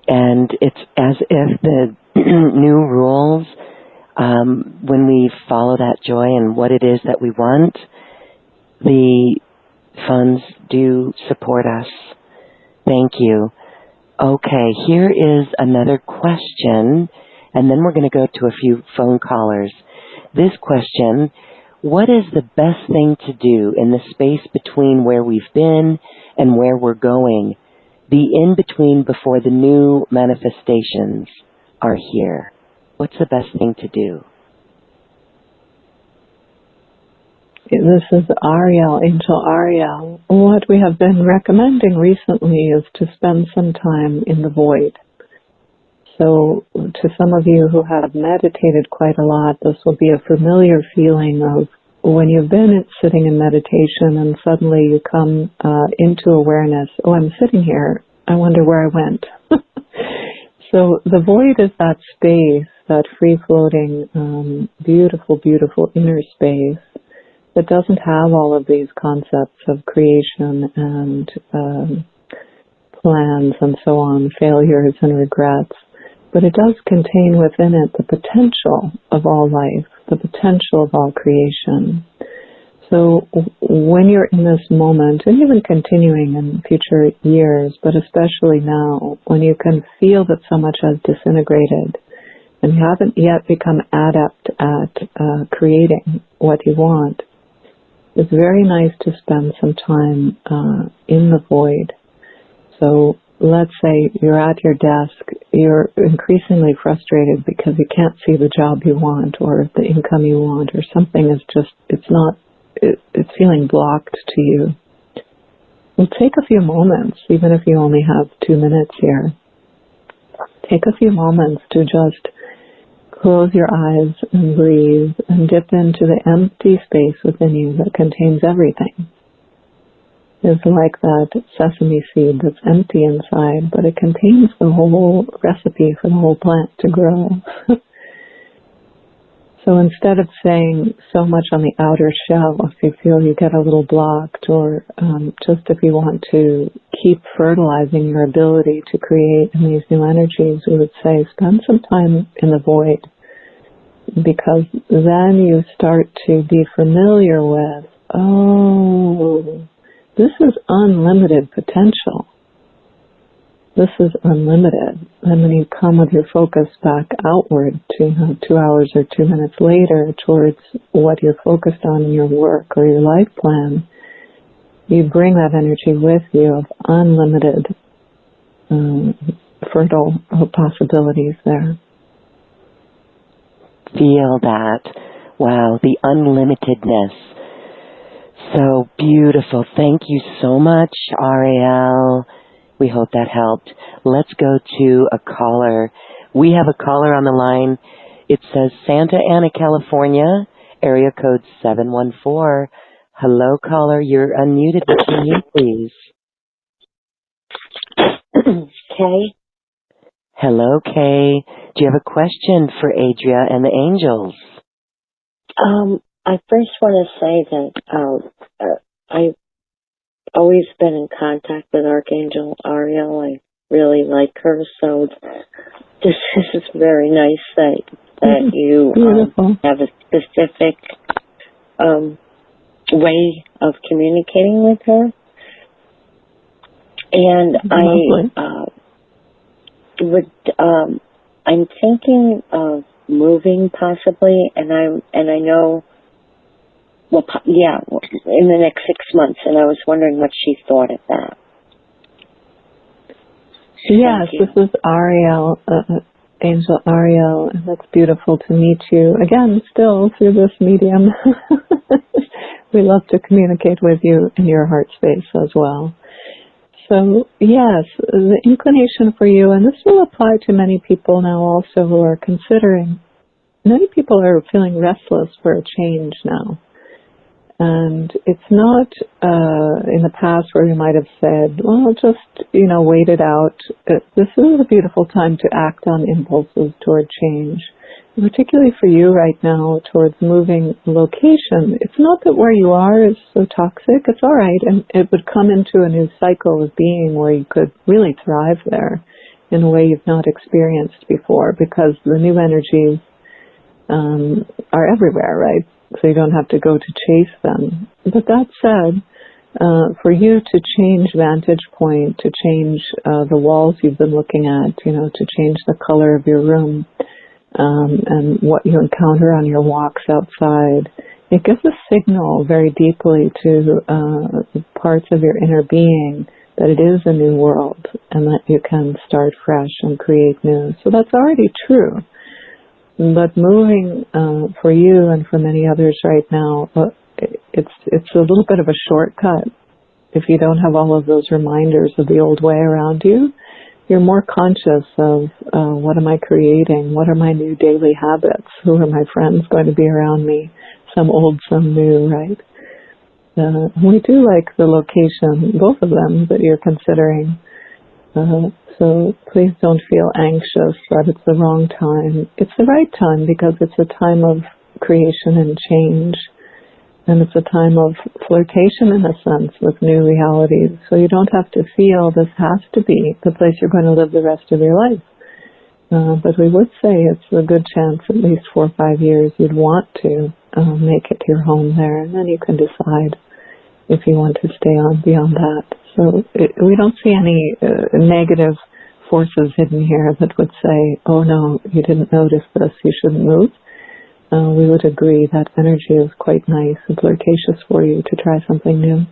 And it's as if the new rules, when we follow that joy and what it is that we want, the funds do support us. Thank you. Okay, here is another question, and then we're going to go to a few phone callers. This question: what is the best thing to do in the space between where we've been and where we're going, the in-between before the new manifestations are here? What's the best thing to do? This is Ariel, Angel Ariel. What we have been recommending recently is to spend some time in the void. So to some of you who have meditated quite a lot, this will be a familiar feeling of when you've been sitting in meditation and suddenly you come into awareness, oh, I'm sitting here, I wonder where I went. So the void is that space, that free-floating, beautiful, beautiful inner space that doesn't have all of these concepts of creation and plans and so on, failures and regrets. But it does contain within it the potential of all life, the potential of all creation. So when you're in this moment, and even continuing in future years, but especially now, when you can feel that so much has disintegrated, and you haven't yet become adept at creating what you want, it's very nice to spend some time in the void. So let's say you're at your desk, you're increasingly frustrated because you can't see the job you want or the income you want, or something is just, it's feeling blocked to you. Well, take a few moments, even if you only have 2 minutes here. Take a few moments to just close your eyes and breathe and dip into the empty space within you that contains everything. It's like that sesame seed that's empty inside, but it contains the whole recipe for the whole plant to grow. So instead of saying so much on the outer shell, if you feel you get a little blocked, or just if you want to keep fertilizing your ability to create in these new energies, we would say spend some time in the void, because then you start to be familiar with, oh, this is unlimited potential. This is unlimited. And when you come with your focus back outward to 2 hours or 2 minutes later towards what you're focused on in your work or your life plan, you bring that energy with you of unlimited fertile possibilities there. Feel that. Wow, the unlimitedness. So beautiful. Thank you so much, Ariel. We hope that helped. Let's go to a caller. We have a caller on the line. It says Santa Ana, California, area code 714. Hello, caller. You're unmuted. What's your name, please? Kay? Hello, Kay. Do you have a question for Adria and the Angels? I first want to say that I've always been in contact with Archangel Ariel. I really like her, so this is very nice that you have a specific way of communicating with her. And I'm thinking of moving possibly, and I know, in the next 6 months, and I was wondering what she thought of that. Yes, this is Ariel, Angel Ariel, and that's beautiful to meet you. Again, still through this medium. We love to communicate with you in your heart space as well. So, yes, the inclination for you, and this will apply to many people now also who are considering, many people are feeling restless for a change now. And it's not in the past where we might have said, well, just, wait it out. This is a beautiful time to act on impulses toward change. And particularly for you right now towards moving location. It's not that where you are is so toxic. It's all right. And it would come into a new cycle of being where you could really thrive there in a way you've not experienced before, because the new energies are everywhere, right? So you don't have to go to chase them. But that said, for you to change vantage point, to change the walls you've been looking at, to change the color of your room, and what you encounter on your walks outside, it gives a signal very deeply to parts of your inner being that it is a new world and that you can start fresh and create new. So that's already true. But moving for you and for many others right now, it's a little bit of a shortcut. If you don't have all of those reminders of the old way around you, you're more conscious of what am I creating? What are my new daily habits? Who are my friends going to be around me? Some old, some new, right? We do like the location, both of them, that you're considering. So please don't feel anxious that it's the wrong time. It's the right time because it's a time of creation and change. And it's a time of flirtation, in a sense, with new realities. So you don't have to feel this has to be the place you're going to live the rest of your life. But we would say it's a good chance, at least 4 or 5 years, you'd want to make it your home there. And then you can decide if you want to stay on beyond that. So we don't see any negative forces hidden here that would say, oh no, you didn't notice this, you shouldn't move. We would agree that energy is quite nice and flirtatious for you to try something new.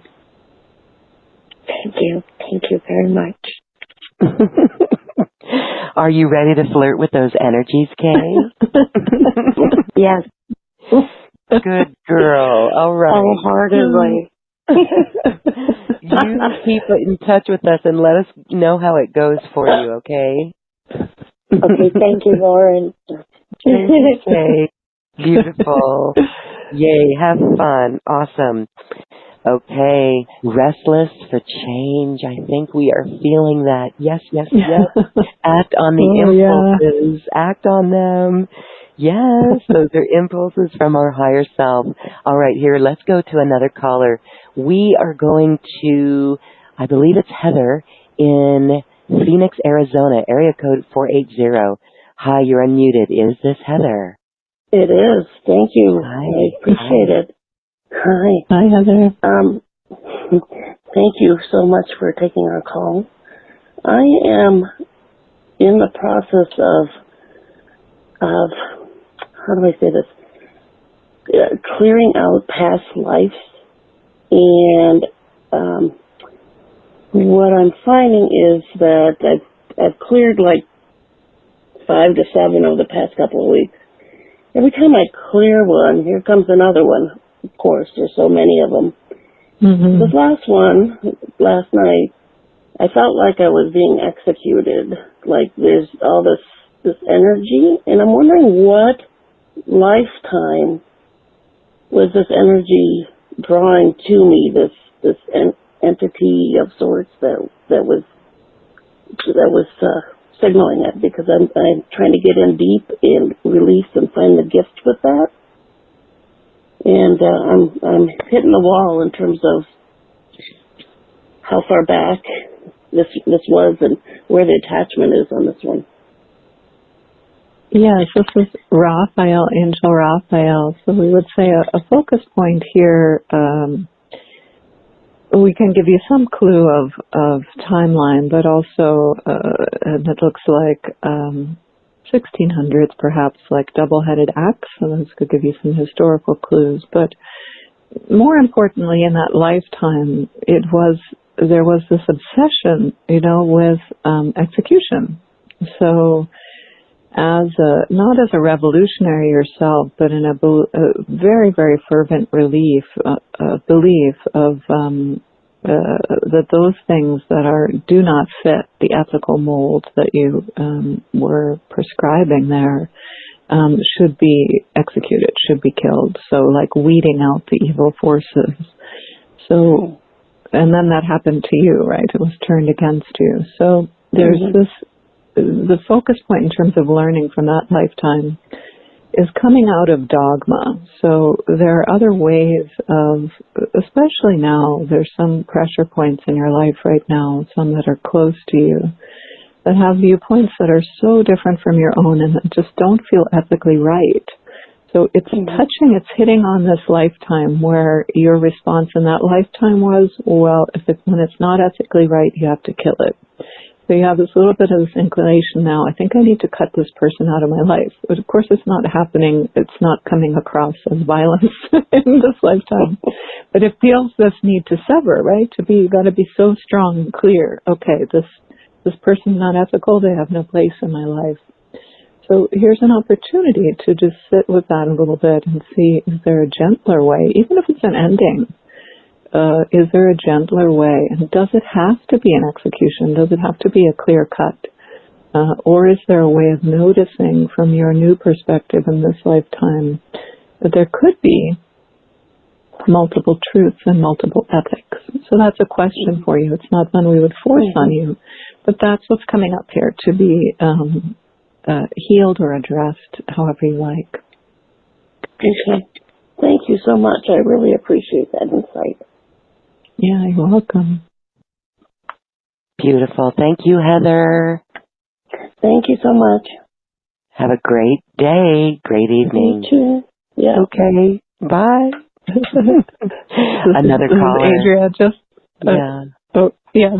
Thank you. Thank you very much. Are you ready to flirt with those energies, Kay? Yes. Good girl. All right. Wholeheartedly. You keep in touch with us and let us know how it goes for you, okay? Okay, thank you, Lauren. Okay. Beautiful. Yay, have fun. Awesome. Okay, restless for change. I think we are feeling that. Yes. Act on the impulses. Yeah. Act on them. Yes, those are impulses from our higher self. All right, here, let's go to another caller. We are going to, I believe it's Heather in Phoenix, Arizona, area code 480. Hi, you're unmuted. Is this Heather? It is. Thank you. Hi. I appreciate it. Hi. Hi, Heather. Thank you so much for taking our call. I am in the process of how do I say this? Clearing out past lives, and what I'm finding is that I've cleared like 5 to 7 over the past couple of weeks. Every time I clear one, here comes another one. Of course, there's so many of them. Mm-hmm. This last one, last night, I felt like I was being executed. Like there's all this this energy, and I'm wondering what lifetime was this energy drawing to me, this entity of sorts that was signaling it, because I'm trying to get in deep and release and find the gift with that, and I'm hitting the wall in terms of how far back this was and where the attachment is on this one. Yes, this is Raphael, Angel Raphael. So we would say a focus point here, we can give you some clue of timeline, but also it looks like 1600s, perhaps, like double-headed axe. So those could give you some historical clues. But more importantly, in that lifetime, there was this obsession, with execution. So not as a revolutionary yourself, but in a very, very fervent belief of that those things that do not fit the ethical mold that you were prescribing there should be executed, should be killed. So like weeding out the evil forces. So, and then that happened to you, right? It was turned against you. So there's the focus point in terms of learning from that lifetime is coming out of dogma. So there are other ways of, especially now, there's some pressure points in your life right now, some that are close to you, that have viewpoints that are so different from your own and that just don't feel ethically right. So it's it's hitting on this lifetime where your response in that lifetime was, well, when it's not ethically right, you have to kill it. So you have this little bit of this inclination now, I think I need to cut this person out of my life. But of course it's not happening, it's not coming across as violence in this lifetime. But it feels this need to sever, right? You gotta be so strong and clear. Okay, this person's not ethical, they have no place in my life. So here's an opportunity to just sit with that a little bit and see, is there a gentler way, even if it's an ending? Is there a gentler way? And does it have to be an execution? Does it have to be a clear cut? Or is there a way of noticing from your new perspective in this lifetime that there could be multiple truths and multiple ethics? So that's a question for you. It's not one we would force on you, but that's what's coming up here to be healed or addressed, however you like. Okay. Thank you so much. I really appreciate that insight. Yeah, you're welcome. Beautiful. Thank you, Heather. Thank you so much. Have a great day, great evening. You too. Yeah. Okay. Bye. Another caller. Adria,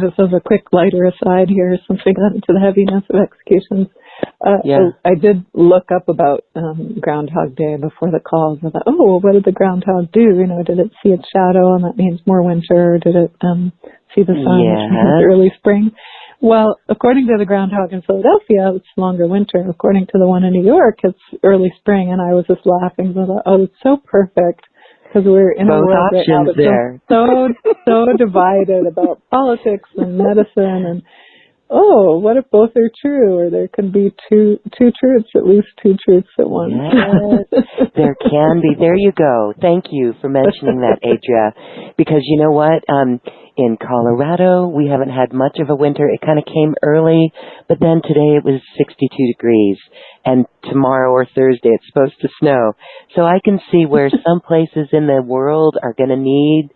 just as a quick lighter aside here, since we got into the heaviness of executions. So I did look up about Groundhog Day before the calls. I thought, what did the groundhog do? Did it see its shadow and that means more winter? Did it see the sun, which means early spring? Well, according to the groundhog in Philadelphia, it's longer winter. According to the one in New York, it's early spring. And I was just laughing. I thought, it's so perfect. Because we're in a world right now that's so divided about politics and medicine and what if both are true? Or there can be two truths, at least two truths at once. Yes, there can be. There you go. Thank you for mentioning that, Adria. Because you know what? In Colorado, we haven't had much of a winter. It kind of came early, but then today it was 62 degrees. And tomorrow or Thursday it's supposed to snow. So I can see where some places in the world are going to need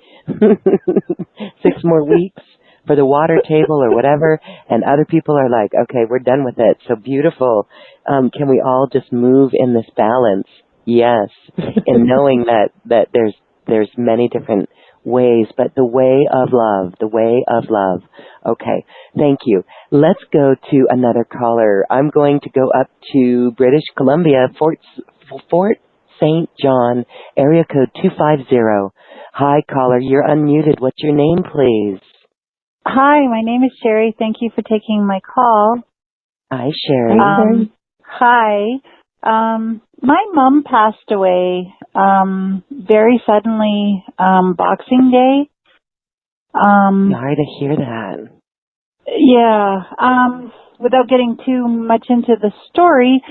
6 more weeks for the water table or whatever, and other people are like, okay, we're done with it. So beautiful. Can we all just move in this balance? Yes. And knowing that there's many different ways, but the way of love. Okay. Thank you. Let's go to another caller. I'm going to go up to British Columbia, Fort St. John, area code 250. Hi, caller. You're unmuted. What's your name, please? Hi, my name is Sherry. Thank you for taking my call. Hi, Sherry. Hi. My mom passed away very suddenly Boxing Day. Sorry to hear that. Yeah. without getting too much into the story,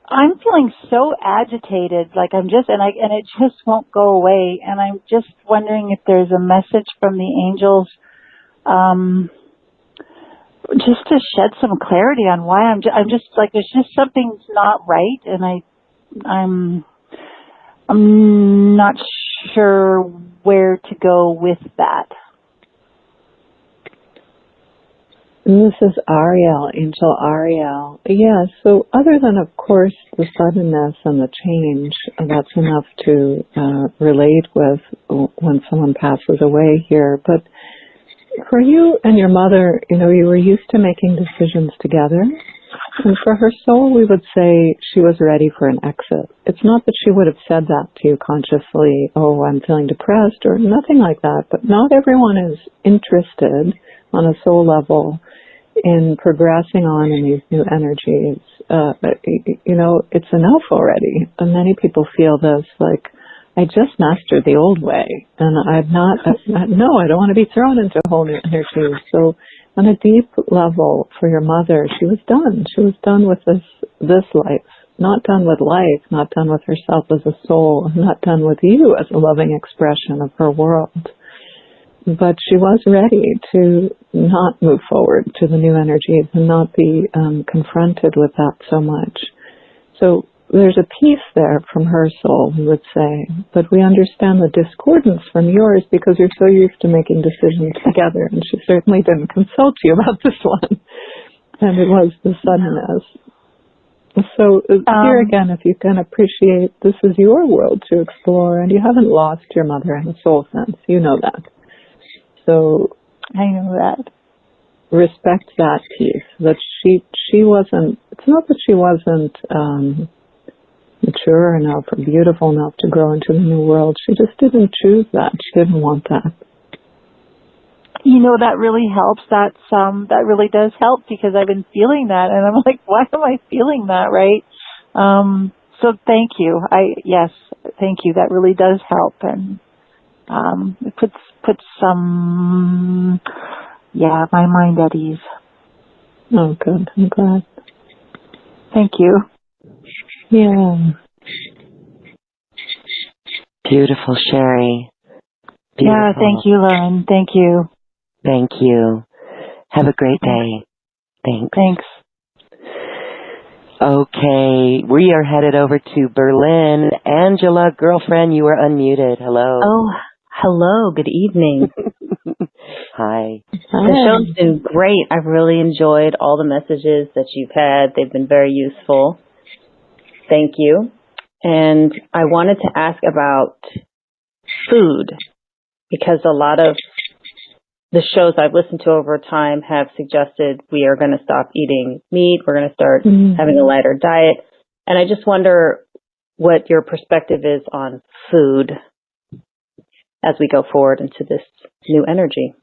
I'm feeling so agitated, like and it just won't go away. And I'm just wondering if there's a message from the angels, just to shed some clarity on why I'm just like, there's just something's not right. And I'm not sure where to go with that. This is Ariel, Angel Ariel. Yeah, so other than, of course, the suddenness and the change, that's enough to relate with when someone passes away here. But for you and your mother, you were used to making decisions together. And for her soul, we would say she was ready for an exit. It's not that she would have said that to you consciously, oh, I'm feeling depressed, or nothing like that. But not everyone is interested on a soul level in progressing on in these new energies. It's enough already. And many people feel this, like, I just mastered the old way, and I don't want to be thrown into a whole new energy. So on a deep level for your mother, she was done. She was done with this life, not done with life, not done with herself as a soul, not done with you as a loving expression of her world. But she was ready to not move forward to the new energies and not be confronted with that so much. So there's a piece there from her soul, we would say, but we understand the discordance from yours because you're so used to making decisions together, and she certainly didn't consult you about this one, and it was the suddenness. So here again, if you can appreciate this is your world to explore, and you haven't lost your mother in a soul sense, you know that. So I know that. Respect that piece, that she wasn't, it's not that she wasn't mature enough or beautiful enough to grow into the new world. She just didn't choose that. She didn't want that. That really helps. That really does help, because I've been feeling that, and I'm like, why am I feeling that, right? So thank you. Yes, thank you. That really does help, and it puts some, my mind at ease. Oh, good. I'm glad. Thank you. Yeah. Beautiful, Sherry. Beautiful. Yeah, thank you, Lauren. Thank you. Thank you. Have a great day. Thanks. Okay, we are headed over to Berlin. Angela, girlfriend, you are unmuted. Hello. Oh, hello. Good evening. Hi. The show's been great. I've really enjoyed all the messages that you've had. They've been very useful. Thank you. And I wanted to ask about food, because a lot of the shows I've listened to over time have suggested we are going to stop eating meat. We're going to start having a lighter diet. And I just wonder what your perspective is on food as we go forward into this new energy.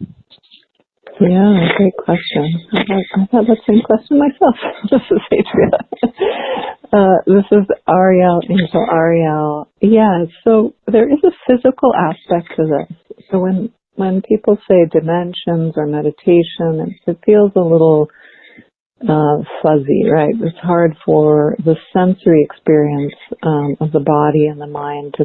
Yeah, great question. I had that same question myself. This is Adria. This is Ariel, Angel Ariel. Yeah, so there is a physical aspect to this. So when people say dimensions or meditation, it feels a little fuzzy, right? It's hard for the sensory experience of the body and the mind to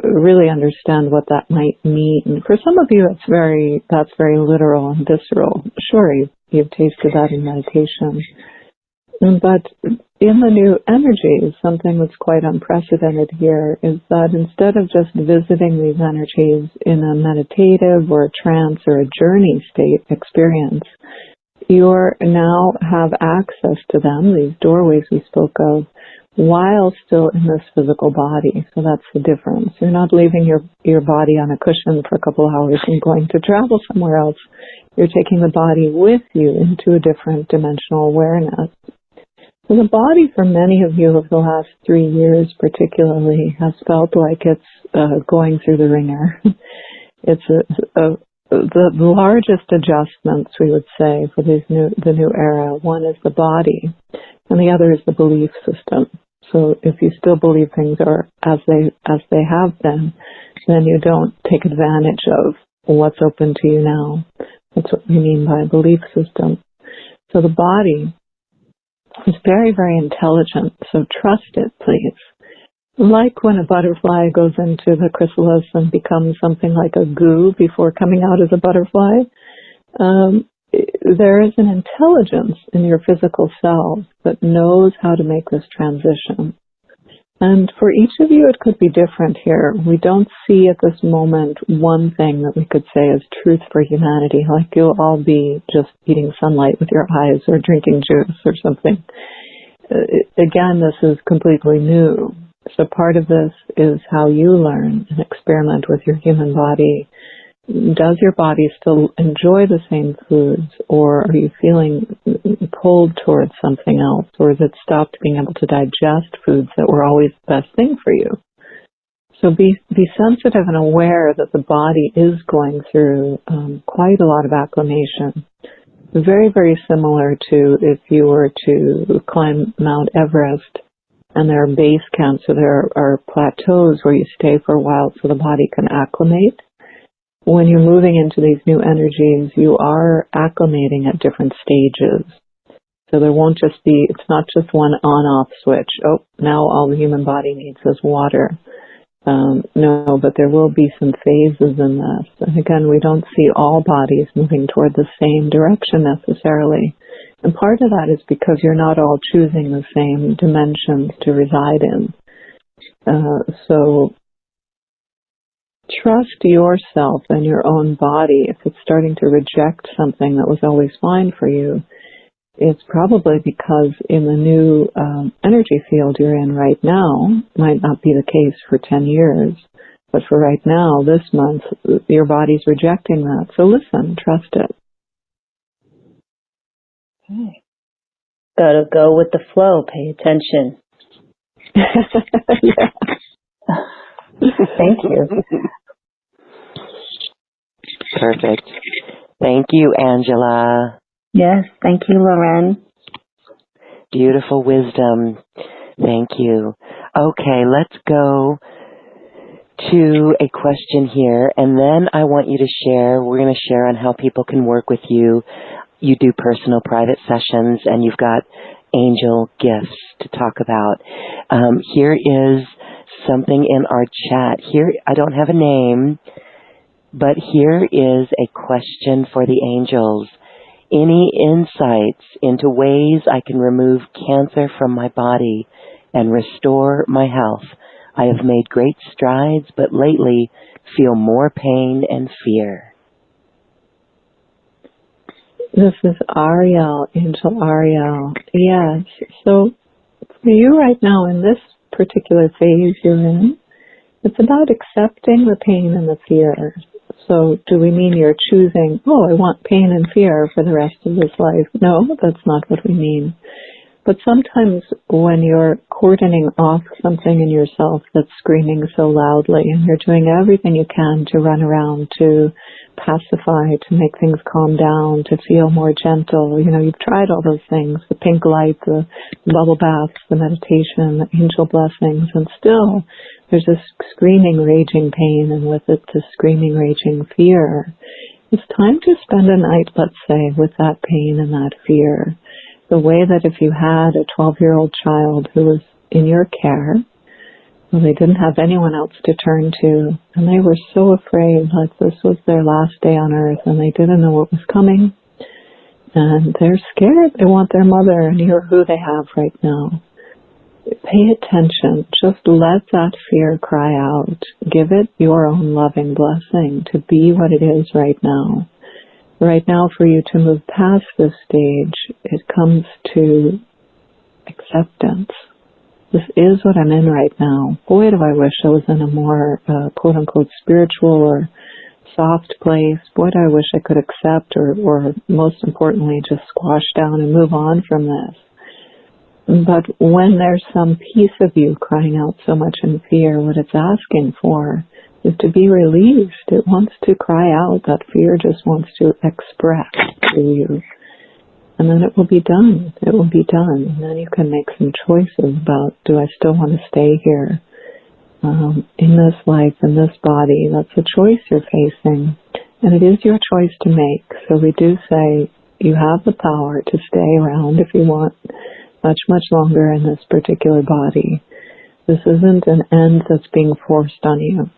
really understand what that might mean. For some of you, that's very literal and visceral. Sure, you've tasted that in meditation. But in the new energies, something that's quite unprecedented here is that instead of just visiting these energies in a meditative or a trance or a journey state experience, you now have access to them, these doorways we spoke of, while still in this physical body. So that's the difference. You're not leaving your body on a cushion for a couple of hours and going to travel somewhere else. You're taking the body with you into a different dimensional awareness. So the body, for many of you over the last 3 years particularly, has felt like it's going through the ringer. It's the largest adjustments, we would say, for the new era. One is the body, and the other is the belief system. So if you still believe things are as they have been, then you don't take advantage of what's open to you now. That's what we mean by belief system. So the body is very, very intelligent. So trust it, please. Like when a butterfly goes into the chrysalis and becomes something like a goo before coming out as a butterfly, there is an intelligence in your physical self that knows how to make this transition. And for each of you, it could be different here. We don't see at this moment one thing that we could say is truth for humanity, like you'll all be just eating sunlight with your eyes or drinking juice or something. Again, this is completely new. So part of this is how you learn and experiment with your human body. Does your body still enjoy the same foods, or are you feeling pulled towards something else, or has it stopped being able to digest foods that were always the best thing for you? So be sensitive and aware that the body is going through quite a lot of acclimation. Very, very similar to if you were to climb Mount Everest, and there are base camps, so there are plateaus where you stay for a while so the body can acclimate. When you're moving into these new energies, you are acclimating at different stages. So there won't just be, it's not just one on-off switch. Oh, now all the human body needs is water. No, but there will be some phases in this. And again, we don't see all bodies moving toward the same direction necessarily. And part of that is because you're not all choosing the same dimensions to reside in. So trust yourself and your own body. If it's starting to reject something that was always fine for you, it's probably because in the new energy field you're in right now, might not be the case for 10 years, but for right now, this month, your body's rejecting that. So listen, trust it. Okay. Gotta go with the flow. Pay attention. Yeah. Thank you. Perfect. Thank you, Angela. Yes, thank you, Loren. Beautiful wisdom. Thank you. Okay, let's go to a question here, and then I want you to share. We're going to share on how people can work with you. You do personal private sessions, and you've got angel gifts to talk about. Here is something in our chat. Here, I don't have a name, but here is a question for the angels. Any insights into ways I can remove cancer from my body and restore my health? I have made great strides, but lately feel more pain and fear. This is Ariel, Angel Ariel. Yes. So for you right now in this particular phase you're in, it's about accepting the pain and the fear. So do we mean you're choosing, oh, I want pain and fear for the rest of this life? No, that's not what we mean. But sometimes when you're cordoning off something in yourself that's screaming so loudly and you're doing everything you can to run around, to pacify, to make things calm down, to feel more gentle, you've tried all those things, the pink light, the bubble baths, the meditation, the angel blessings, and still there's this screaming, raging pain, and with it the screaming, raging fear. It's time to spend a night, let's say, with that pain and that fear. The way that if you had a 12-year-old child who was in your care, well, they didn't have anyone else to turn to, and they were so afraid, like this was their last day on earth, and they didn't know what was coming, and they're scared. They want their mother, and you're who they have right now. Pay attention. Just let that fear cry out. Give it your own loving blessing to be what it is right now. Right now, for you to move past this stage, it comes to acceptance. This is what I'm in right now. Boy, do I wish I was in a more quote-unquote spiritual or soft place. Boy, do I wish I could accept or most importantly, just squash down and move on from this. But when there's some piece of you crying out so much in fear, what it's asking for is to be released. It wants to cry out. That fear just wants to express to you. And then it will be done. It will be done. And then you can make some choices about, do I still want to stay here in this life, in this body? That's a choice you're facing. And it is your choice to make. So we do say you have the power to stay around if you want. much, much longer in this particular body. This isn't an end that's being forced on you.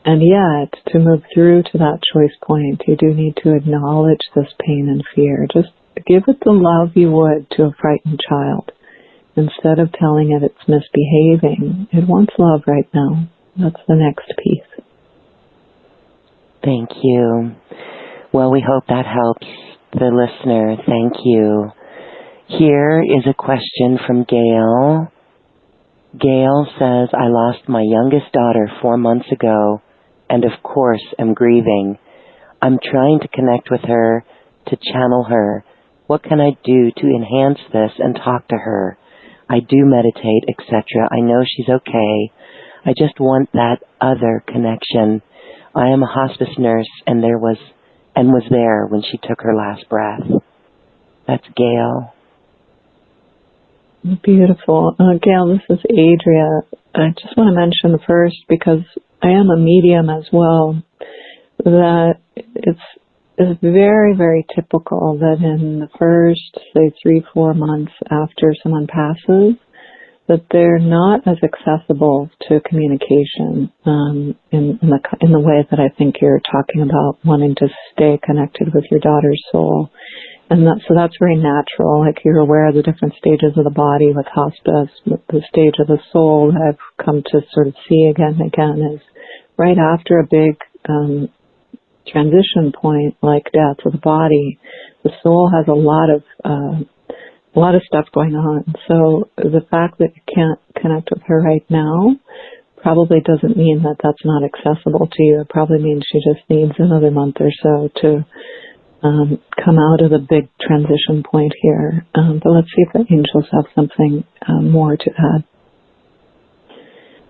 And yet, to move through to that choice point, you do need to acknowledge this pain and fear. Just give it the love you would to a frightened child. Instead of telling it it's misbehaving, it wants love right now. That's the next piece. Thank you. Well, we hope that helps the listener. Thank you. Here is a question from Gail. Gail says, I lost my youngest daughter 4 months ago, and of course am grieving. I'm trying to connect with her, to channel her. What can I do to enhance this and talk to her? I do meditate, etc. I know she's okay. I just want that other connection. I am a hospice nurse and was there when she took her last breath. That's Gail. Beautiful. Gail, this is Adria. I just want to mention first, because I am a medium as well, that it's very, very typical that in the first, say, 3-4 months after someone passes, that they're not as accessible to communication in the way that I think you're talking about, wanting to stay connected with your daughter's soul. And so that's very natural. Like, you're aware of the different stages of the body with hospice. The stage of the soul that I've come to sort of see again and again is right after a big transition point like death of the body. The soul has a lot of stuff going on. So the fact that you can't connect with her right now probably doesn't mean that that's not accessible to you. It probably means she just needs another month or so to come out of the big transition point here. But let's see if the angels have something more to add.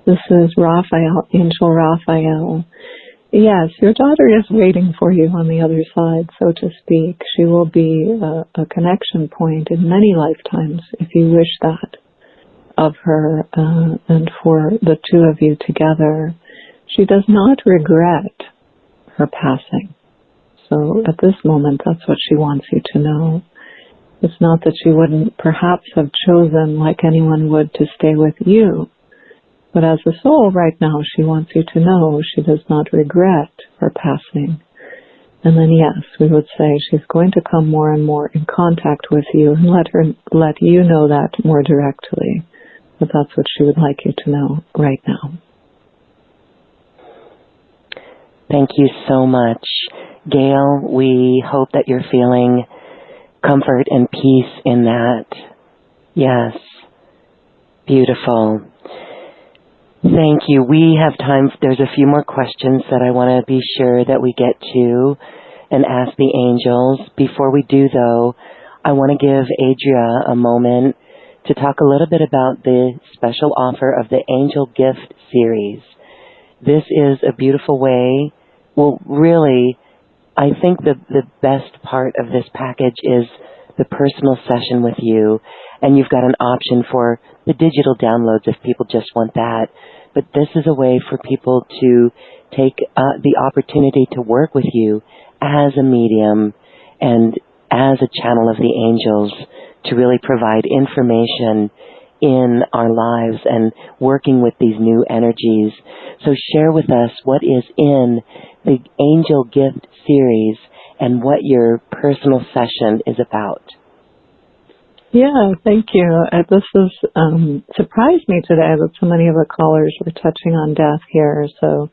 This is Raphael, Angel Raphael. Yes, your daughter is waiting for you on the other side, so to speak. She will be a connection point in many lifetimes, if you wish that, of her, and for the two of you together. She does not regret her passing. So at this moment, that's what she wants you to know. It's not that she wouldn't perhaps have chosen, like anyone would, to stay with you. But as a soul right now, she wants you to know she does not regret her passing. And then yes, we would say she's going to come more and more in contact with you and let you know that more directly. But that's what she would like you to know right now. Thank you so much. Gail, we hope that you're feeling comfort and peace in that. Yes. Beautiful. Thank you. We have time. There's a few more questions that I want to be sure that we get to and ask the angels. Before we do, though, I want to give Adria a moment to talk a little bit about the special offer of the Angel Gift Series. This is a beautiful way. Well, really, I think the best part of this package is the personal session with you, and you've got an option for the digital downloads if people just want that. But this is a way for people to take the opportunity to work with you as a medium and as a channel of the angels to really provide information in our lives and working with these new energies. So share with us what is in the Angel Gift Series and what your personal session is about. Yeah, thank you. This has surprised me today that so many of the callers were touching on death here. So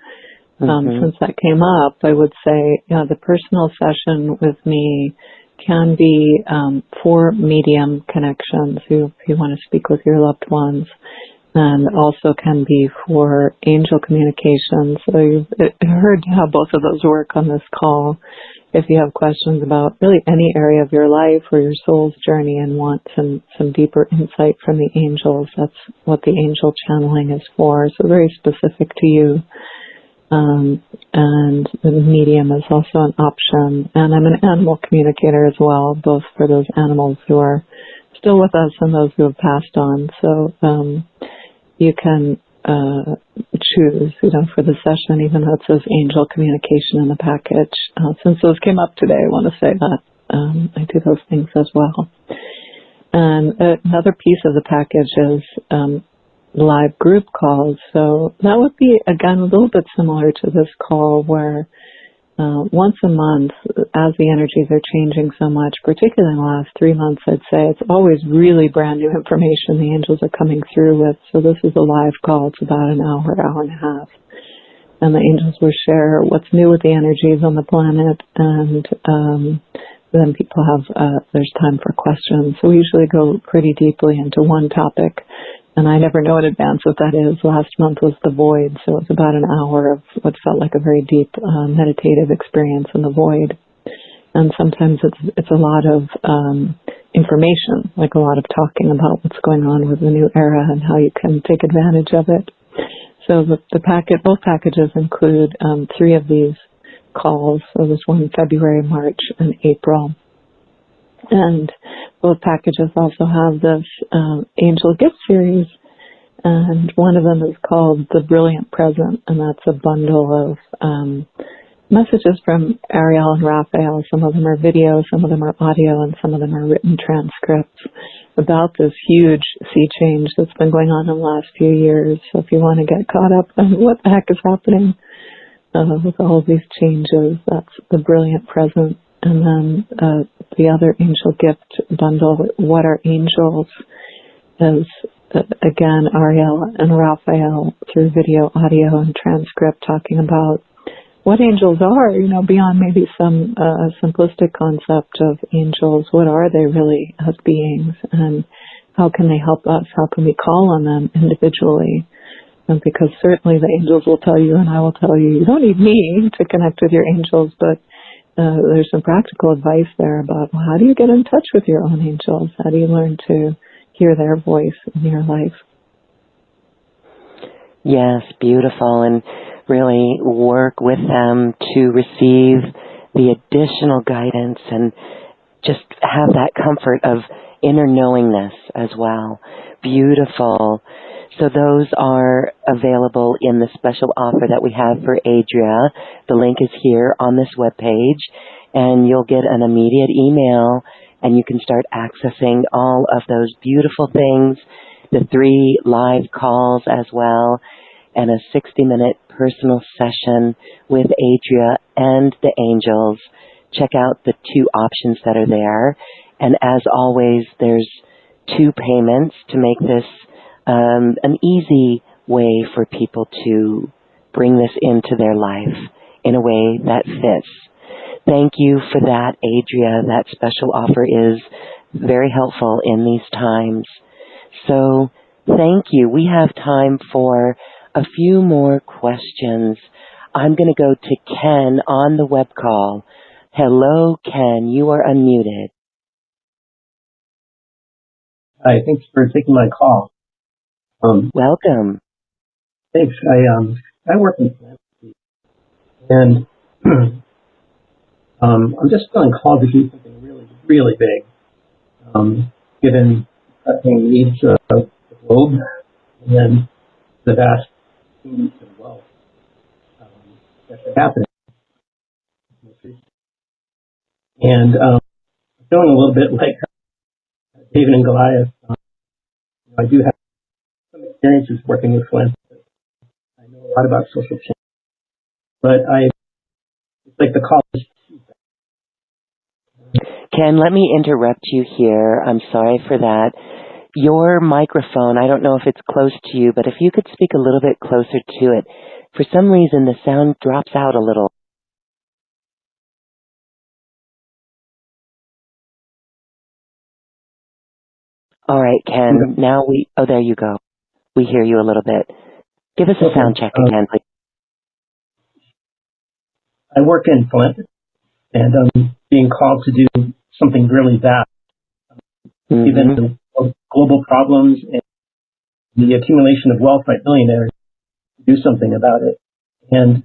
since that came up, I would say the personal session with me can be for medium connections, if you want to speak with your loved ones, and also can be for angel communications. So you've heard how both of those work on this call. If you have questions about really any area of your life or your soul's journey and want some deeper insight from the angels, that's what the angel channeling is for. So very specific to you. And the medium is also an option. And I'm an animal communicator as well, both for those animals who are still with us and those who have passed on. So you can choose, for the session, even though it says angel communication in the package. Since those came up today, I want to say that I do those things as well. And another piece of the package is live group calls. So that would be, again, a little bit similar to this call where once a month, as the energies are changing so much, particularly in the last 3 months, I'd say it's always really brand new information the angels are coming through with. So this is a live call. It's about an hour, hour and a half. And the angels will share what's new with the energies on the planet, and then people have, there's time for questions. So we usually go pretty deeply into one topic, and I never know in advance what that is. Last month was the void, so it was about an hour of what felt like a very deep meditative experience in the void. And sometimes it's a lot of information, like a lot of talking about what's going on with the new era and how you can take advantage of it. So both packages include 3 of these calls. So there's one in February, March, and April. And both packages also have this Angel Gift Series, and one of them is called The Brilliant Present, and that's a bundle of messages from Ariel and Raphael. Some of them are video, some of them are audio, and some of them are written transcripts about this huge sea change that's been going on in the last few years. So if you want to get caught up on what the heck is happening with all of these changes, that's The Brilliant Present. And then the other angel gift bundle, What Are Angels, is again Ariel and Raphael through video, audio, and transcript talking about what angels are, beyond maybe some simplistic concept of angels. What are they really as beings, and how can they help us? How can we call on them individually? And because certainly the angels will tell you, and I will tell you, you don't need me to connect with your angels, but there's some practical advice there about how do you get in touch with your own angels? How do you learn to hear their voice in your life? Yes, beautiful. And really work with them to receive the additional guidance and just have that comfort of inner knowingness as well. Beautiful. So those are available in the special offer that we have for Adria. The link is here on this webpage, and you'll get an immediate email, and you can start accessing all of those beautiful things, the 3 live calls as well, and a 60-minute personal session with Adria and the angels. Check out the 2 options that are there. And as always, there's 2 payments to make this an easy way for people to bring this into their life in a way that fits. Thank you for that, Adria. That special offer is very helpful in these times. So thank you. We have time for a few more questions. I'm going to go to Ken on the web call. Hello, Ken. You are unmuted. Hi, thanks for taking my call. Welcome. Thanks. I work in philanthropy, and I'm just feeling called to do something really, really big, given the pressing needs of the globe and the vast needs of wealth that are happening. And I'm feeling a little bit like David and Goliath. I do have some experiences working with philanthropists. I know a lot about social change, but it's like the call is. Ken, let me interrupt you here. I'm sorry for that. Your microphone, I don't know if it's close to you, but if you could speak a little bit closer to it. For some reason, the sound drops out a little. All right, Ken, now there you go. We hear you a little bit. Give us a sound check again, please. I work in philanthropy, and I'm being called to do something really vast, given the global problems and the accumulation of wealth by billionaires, to do something about it. And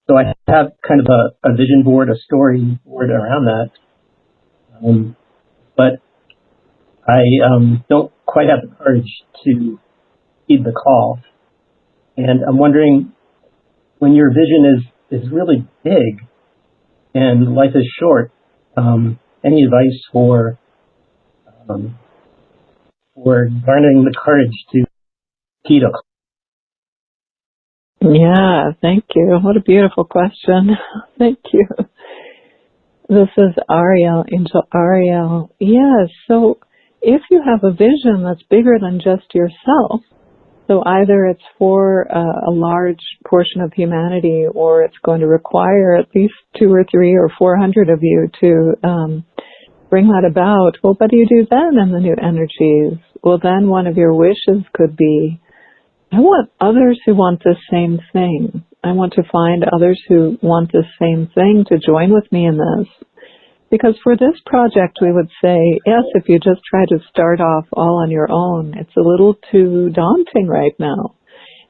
so I have kind of a vision board, a story board around that, but I don't quite have the courage to heed the call. And I'm wondering, when your vision is really big and life is short, any advice for for garnering the courage to heed a. Yeah, thank you. What a beautiful question. Thank you. This is Ariel, Angel Ariel. Yes, so if you have a vision that's bigger than just yourself, so either it's for a large portion of humanity, or it's going to require at least 2 or 3 or 400 of you to bring that about, well, what do you do then in the new energies? Well, then one of your wishes could be, I want others who want the same thing. I want to find others who want the same thing to join with me in this. Because for this project, we would say, yes, if you just try to start off all on your own, it's a little too daunting right now.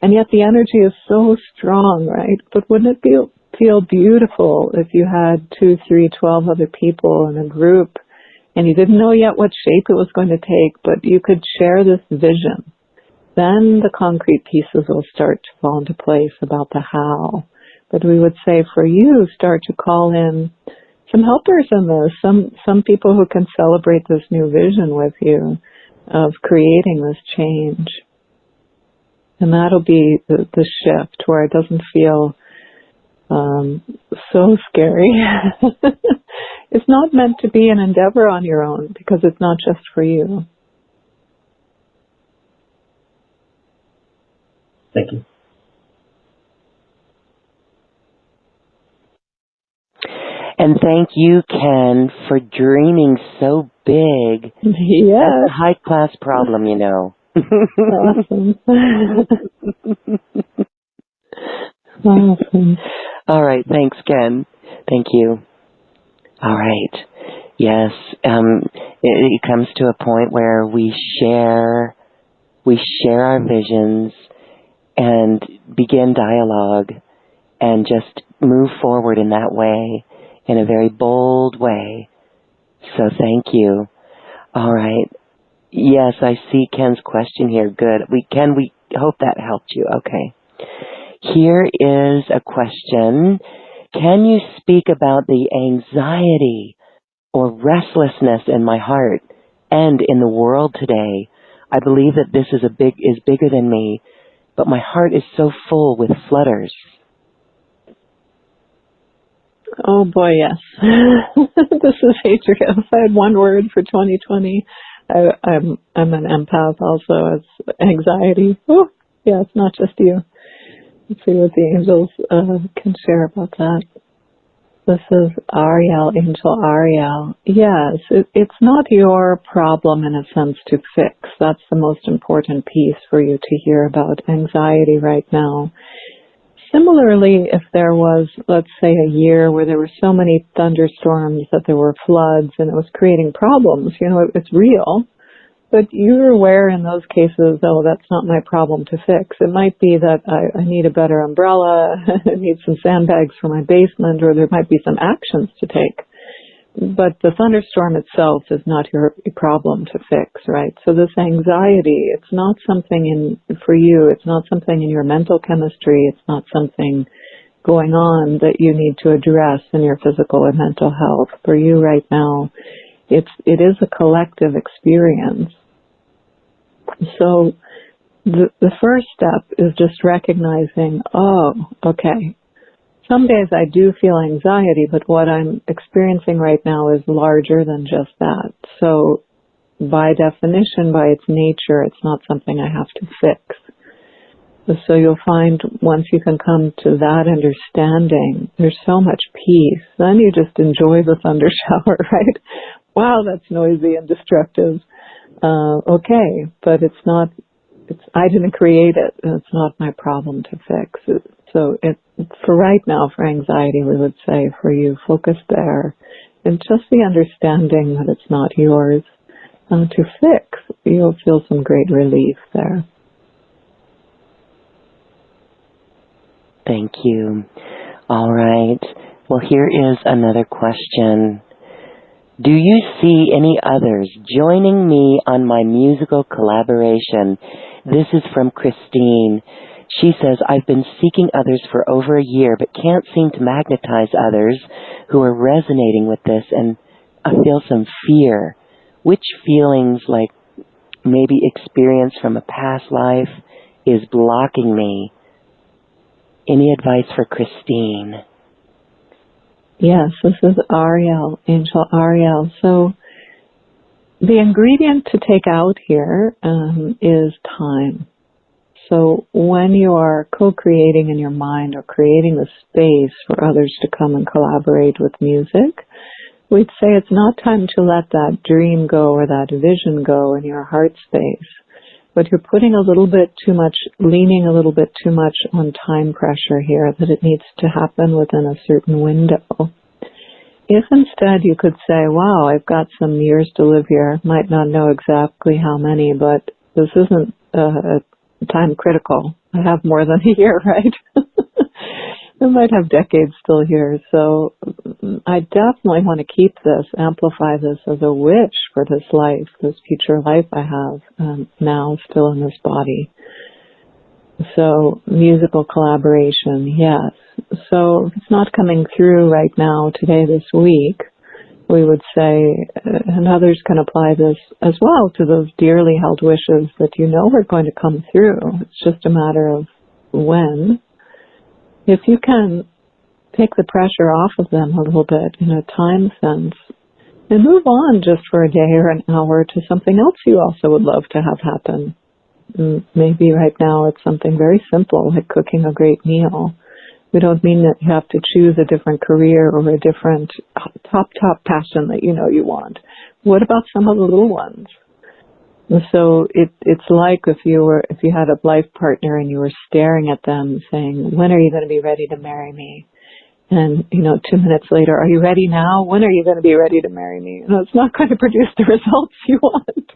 And yet the energy is so strong, right? But wouldn't it feel beautiful if you had 2, 3, 12 other people in a group, and you didn't know yet what shape it was going to take, but you could share this vision? Then the concrete pieces will start to fall into place about the how. But we would say for you, start to call in some helpers in this, some people who can celebrate this new vision with you of creating this change. And that'll be the shift where it doesn't feel so scary. It's not meant to be an endeavor on your own, because it's not just for you. Thank you. And thank you, Ken, for dreaming so big. Yes. That's a high-class problem, you know. Awesome. Awesome. All right. Thanks, Ken. Thank you. All right. Yes. It comes to a point where we share our visions and begin dialogue and just move forward in that way, in a very bold way. So thank you. All right. Yes, I see Ken's question here. Good. We hope that helped you. Okay. Here is a question. Can you speak about the anxiety or restlessness in my heart and in the world today? I believe that this is bigger than me, but my heart is so full with flutters. Oh boy, yes. This is Adria. If I had one word for 2020, I'm an empath also, as anxiety. Oh, yeah, it's not just you. Let's see what the angels can share about that. This is Ariel, Angel Ariel. Yes, it's not your problem in a sense to fix. That's the most important piece for you to hear about anxiety right now. Similarly, if there was, let's say, a year where there were so many thunderstorms that there were floods and it was creating problems, it's real. But you're aware in those cases, oh, that's not my problem to fix. It might be that I need a better umbrella, I need some sandbags for my basement, or there might be some actions to take. But the thunderstorm itself is not your problem to fix, right? So this anxiety, it's not something for you, it's not something in your mental chemistry, it's not something going on that you need to address in your physical or mental health. For you right now, it is a collective experience. So the first step is just recognizing, oh, okay, some days I do feel anxiety, but what I'm experiencing right now is larger than just that. So by definition, by its nature, it's not something I have to fix. So you'll find once you can come to that understanding, there's so much peace. Then you just enjoy the thunder shower, right? Wow, that's noisy and destructive. Okay, but I didn't create it, and it's not my problem to fix. So for right now, for anxiety, we would say for you, focus there. And just the understanding that it's not yours to fix, you'll feel some great relief there. Thank you. All right. Well, here is another question. Do you see any others joining me on my musical collaboration? This is from Christine. She says, I've been seeking others for over a year, but can't seem to magnetize others who are resonating with this, and I feel some fear. Which feelings, like maybe experience from a past life is blocking me. Any advice for Christine? Yes, this is Ariel, Angel Ariel. So the ingredient to take out here is time. So when you are co-creating in your mind or creating the space for others to come and collaborate with music, we'd say it's not time to let that dream go or that vision go in your heart space. But you're putting a little bit too much, leaning a little bit too much on time pressure here, that it needs to happen within a certain window. If instead you could say, wow, I've got some years to live here, might not know exactly how many, but this isn't time critical. I have more than a year, right? I might have decades still here. So I definitely want to keep this, amplify this as a wish for this life, this future life I have now still in this body. So musical collaboration, yes. So if it's not coming through right now, today, this week, we would say, and others can apply this as well to those dearly held wishes that you know are going to come through. It's just a matter of when. If you can take the pressure off of them a little bit in a time sense and move on just for a day or an hour to something else you also would love to have happen. Maybe right now it's something very simple, like cooking a great meal. We don't mean that you have to choose a different career or a different top passion that you know you want. What about some of the little ones? So it's like if you had a life partner and you were staring at them saying, when are you going to be ready to marry me? And, 2 minutes later, are you ready now? When are you going to be ready to marry me? It's not going to produce the results you want.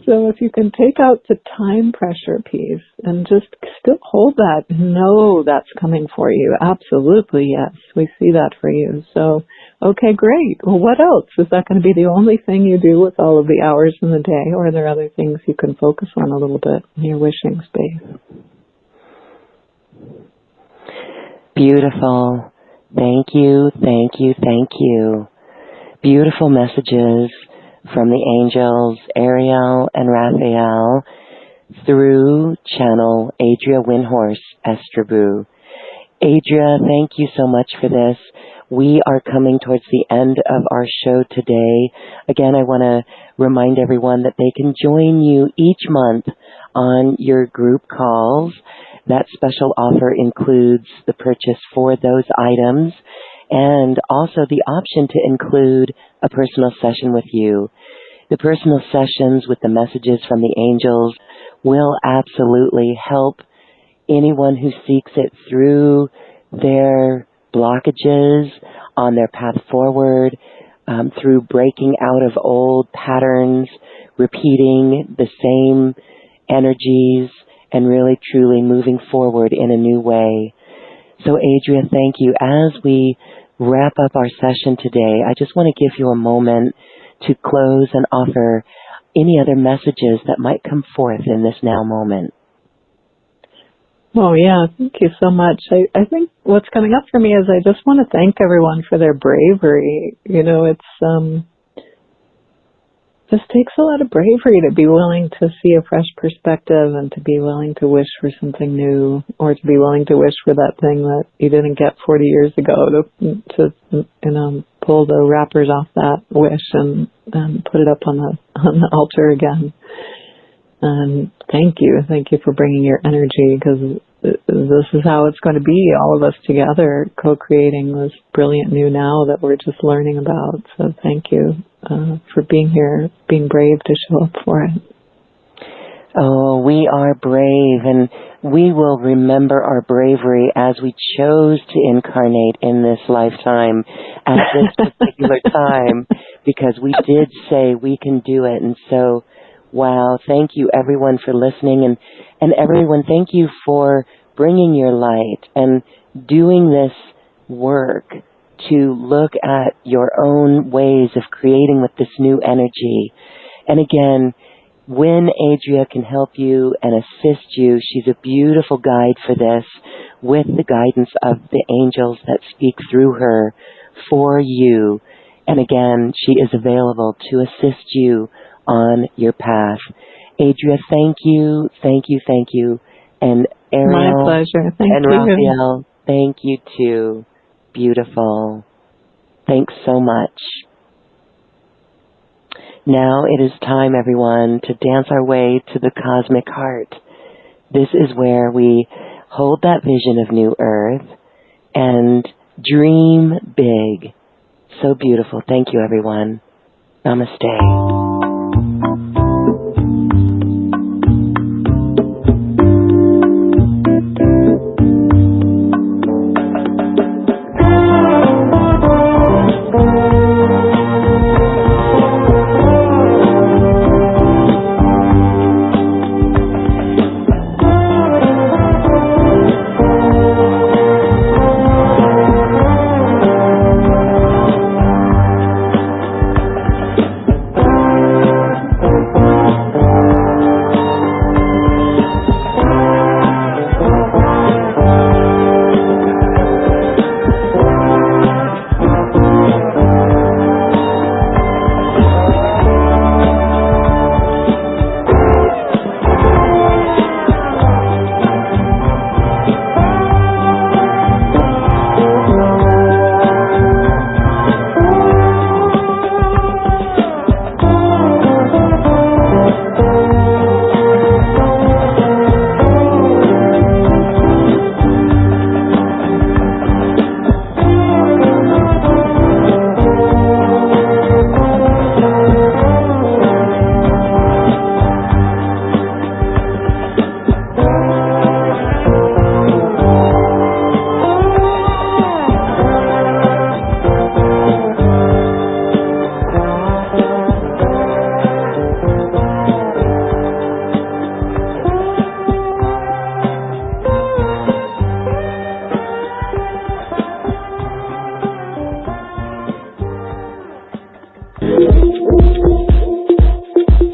So if you can take out the time pressure piece and just still hold that, know that's coming for you. Absolutely, yes. We see that for you. So, okay, great. Well, what else? Is that going to be the only thing you do with all of the hours in the day, or are there other things you can focus on a little bit in your wishing space? Beautiful. Thank you, thank you, thank you. Beautiful messages from the angels Ariel and Raphael through channel Adria Wind Horse Estribou. Adria, thank you so much for this. We are coming towards the end of our show today. Again, I want to remind everyone that they can join you each month on your group calls. That special offer includes the purchase for those items and also the option to include a personal session with you. The personal sessions with the messages from the angels will absolutely help anyone who seeks it through their blockages on their path forward, through breaking out of old patterns, repeating the same energies, and really truly moving forward in a new way. So Adria, thank you. As we wrap up our session today, I just want to give you a moment to close and offer any other messages that might come forth in this now moment. Oh, yeah. Thank you so much. I think what's coming up for me is I just want to thank everyone for their bravery. It's just takes a lot of bravery to be willing to see a fresh perspective and to be willing to wish for something new, or to be willing to wish for that thing that you didn't get 40 years ago, to pull the wrappers off that wish and put it up on the altar again. And thank you for bringing your energy, because this is how it's going to be, all of us together co-creating this brilliant new now that we're just learning about. So thank you for being here, being brave to show up for it. Oh, we are brave, and we will remember our bravery as we chose to incarnate in this lifetime at this particular time, because we did say we can do it. And so, wow, thank you everyone for listening, and everyone, thank you for bringing your light and doing this work to look at your own ways of creating with this new energy. And again, when Adria can help you and assist you, she's a beautiful guide for this, with the guidance of the angels that speak through her for you. And again, she is available to assist you on your path. Adria, thank you, thank you, thank you. And Ariel my pleasure. Thank and you. Raphael, thank you too. Beautiful. Thanks so much. Now it is time, everyone, to dance our way to the cosmic heart. This is where we hold that vision of New Earth and dream big. So beautiful. Thank you, everyone. Namaste.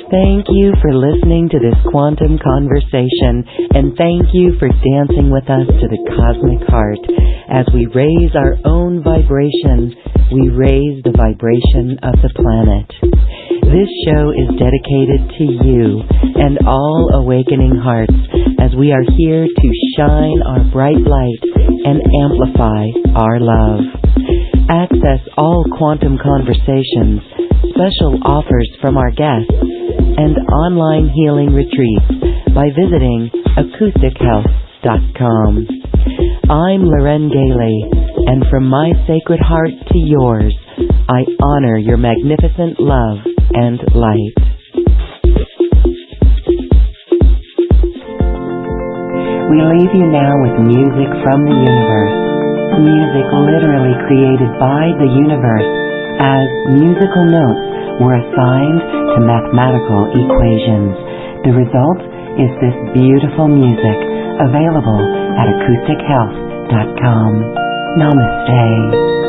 Thank you for listening to this quantum conversation, and thank you for dancing with us to the cosmic heart. As we raise our own vibration, we raise the vibration of the planet. This show is dedicated to you and all awakening hearts, as we are here to shine our bright light and amplify our love. Access all quantum conversations, special offers from our guests, and online healing retreats by visiting acoustichealth.com. I'm Loren Gailey, and from my sacred heart to yours, I honor your magnificent love and light. We leave you now with music from the universe. Music literally created by the universe, as musical notes were assigned to mathematical equations. The result is this beautiful music, available at acoustichealth.com. Namaste.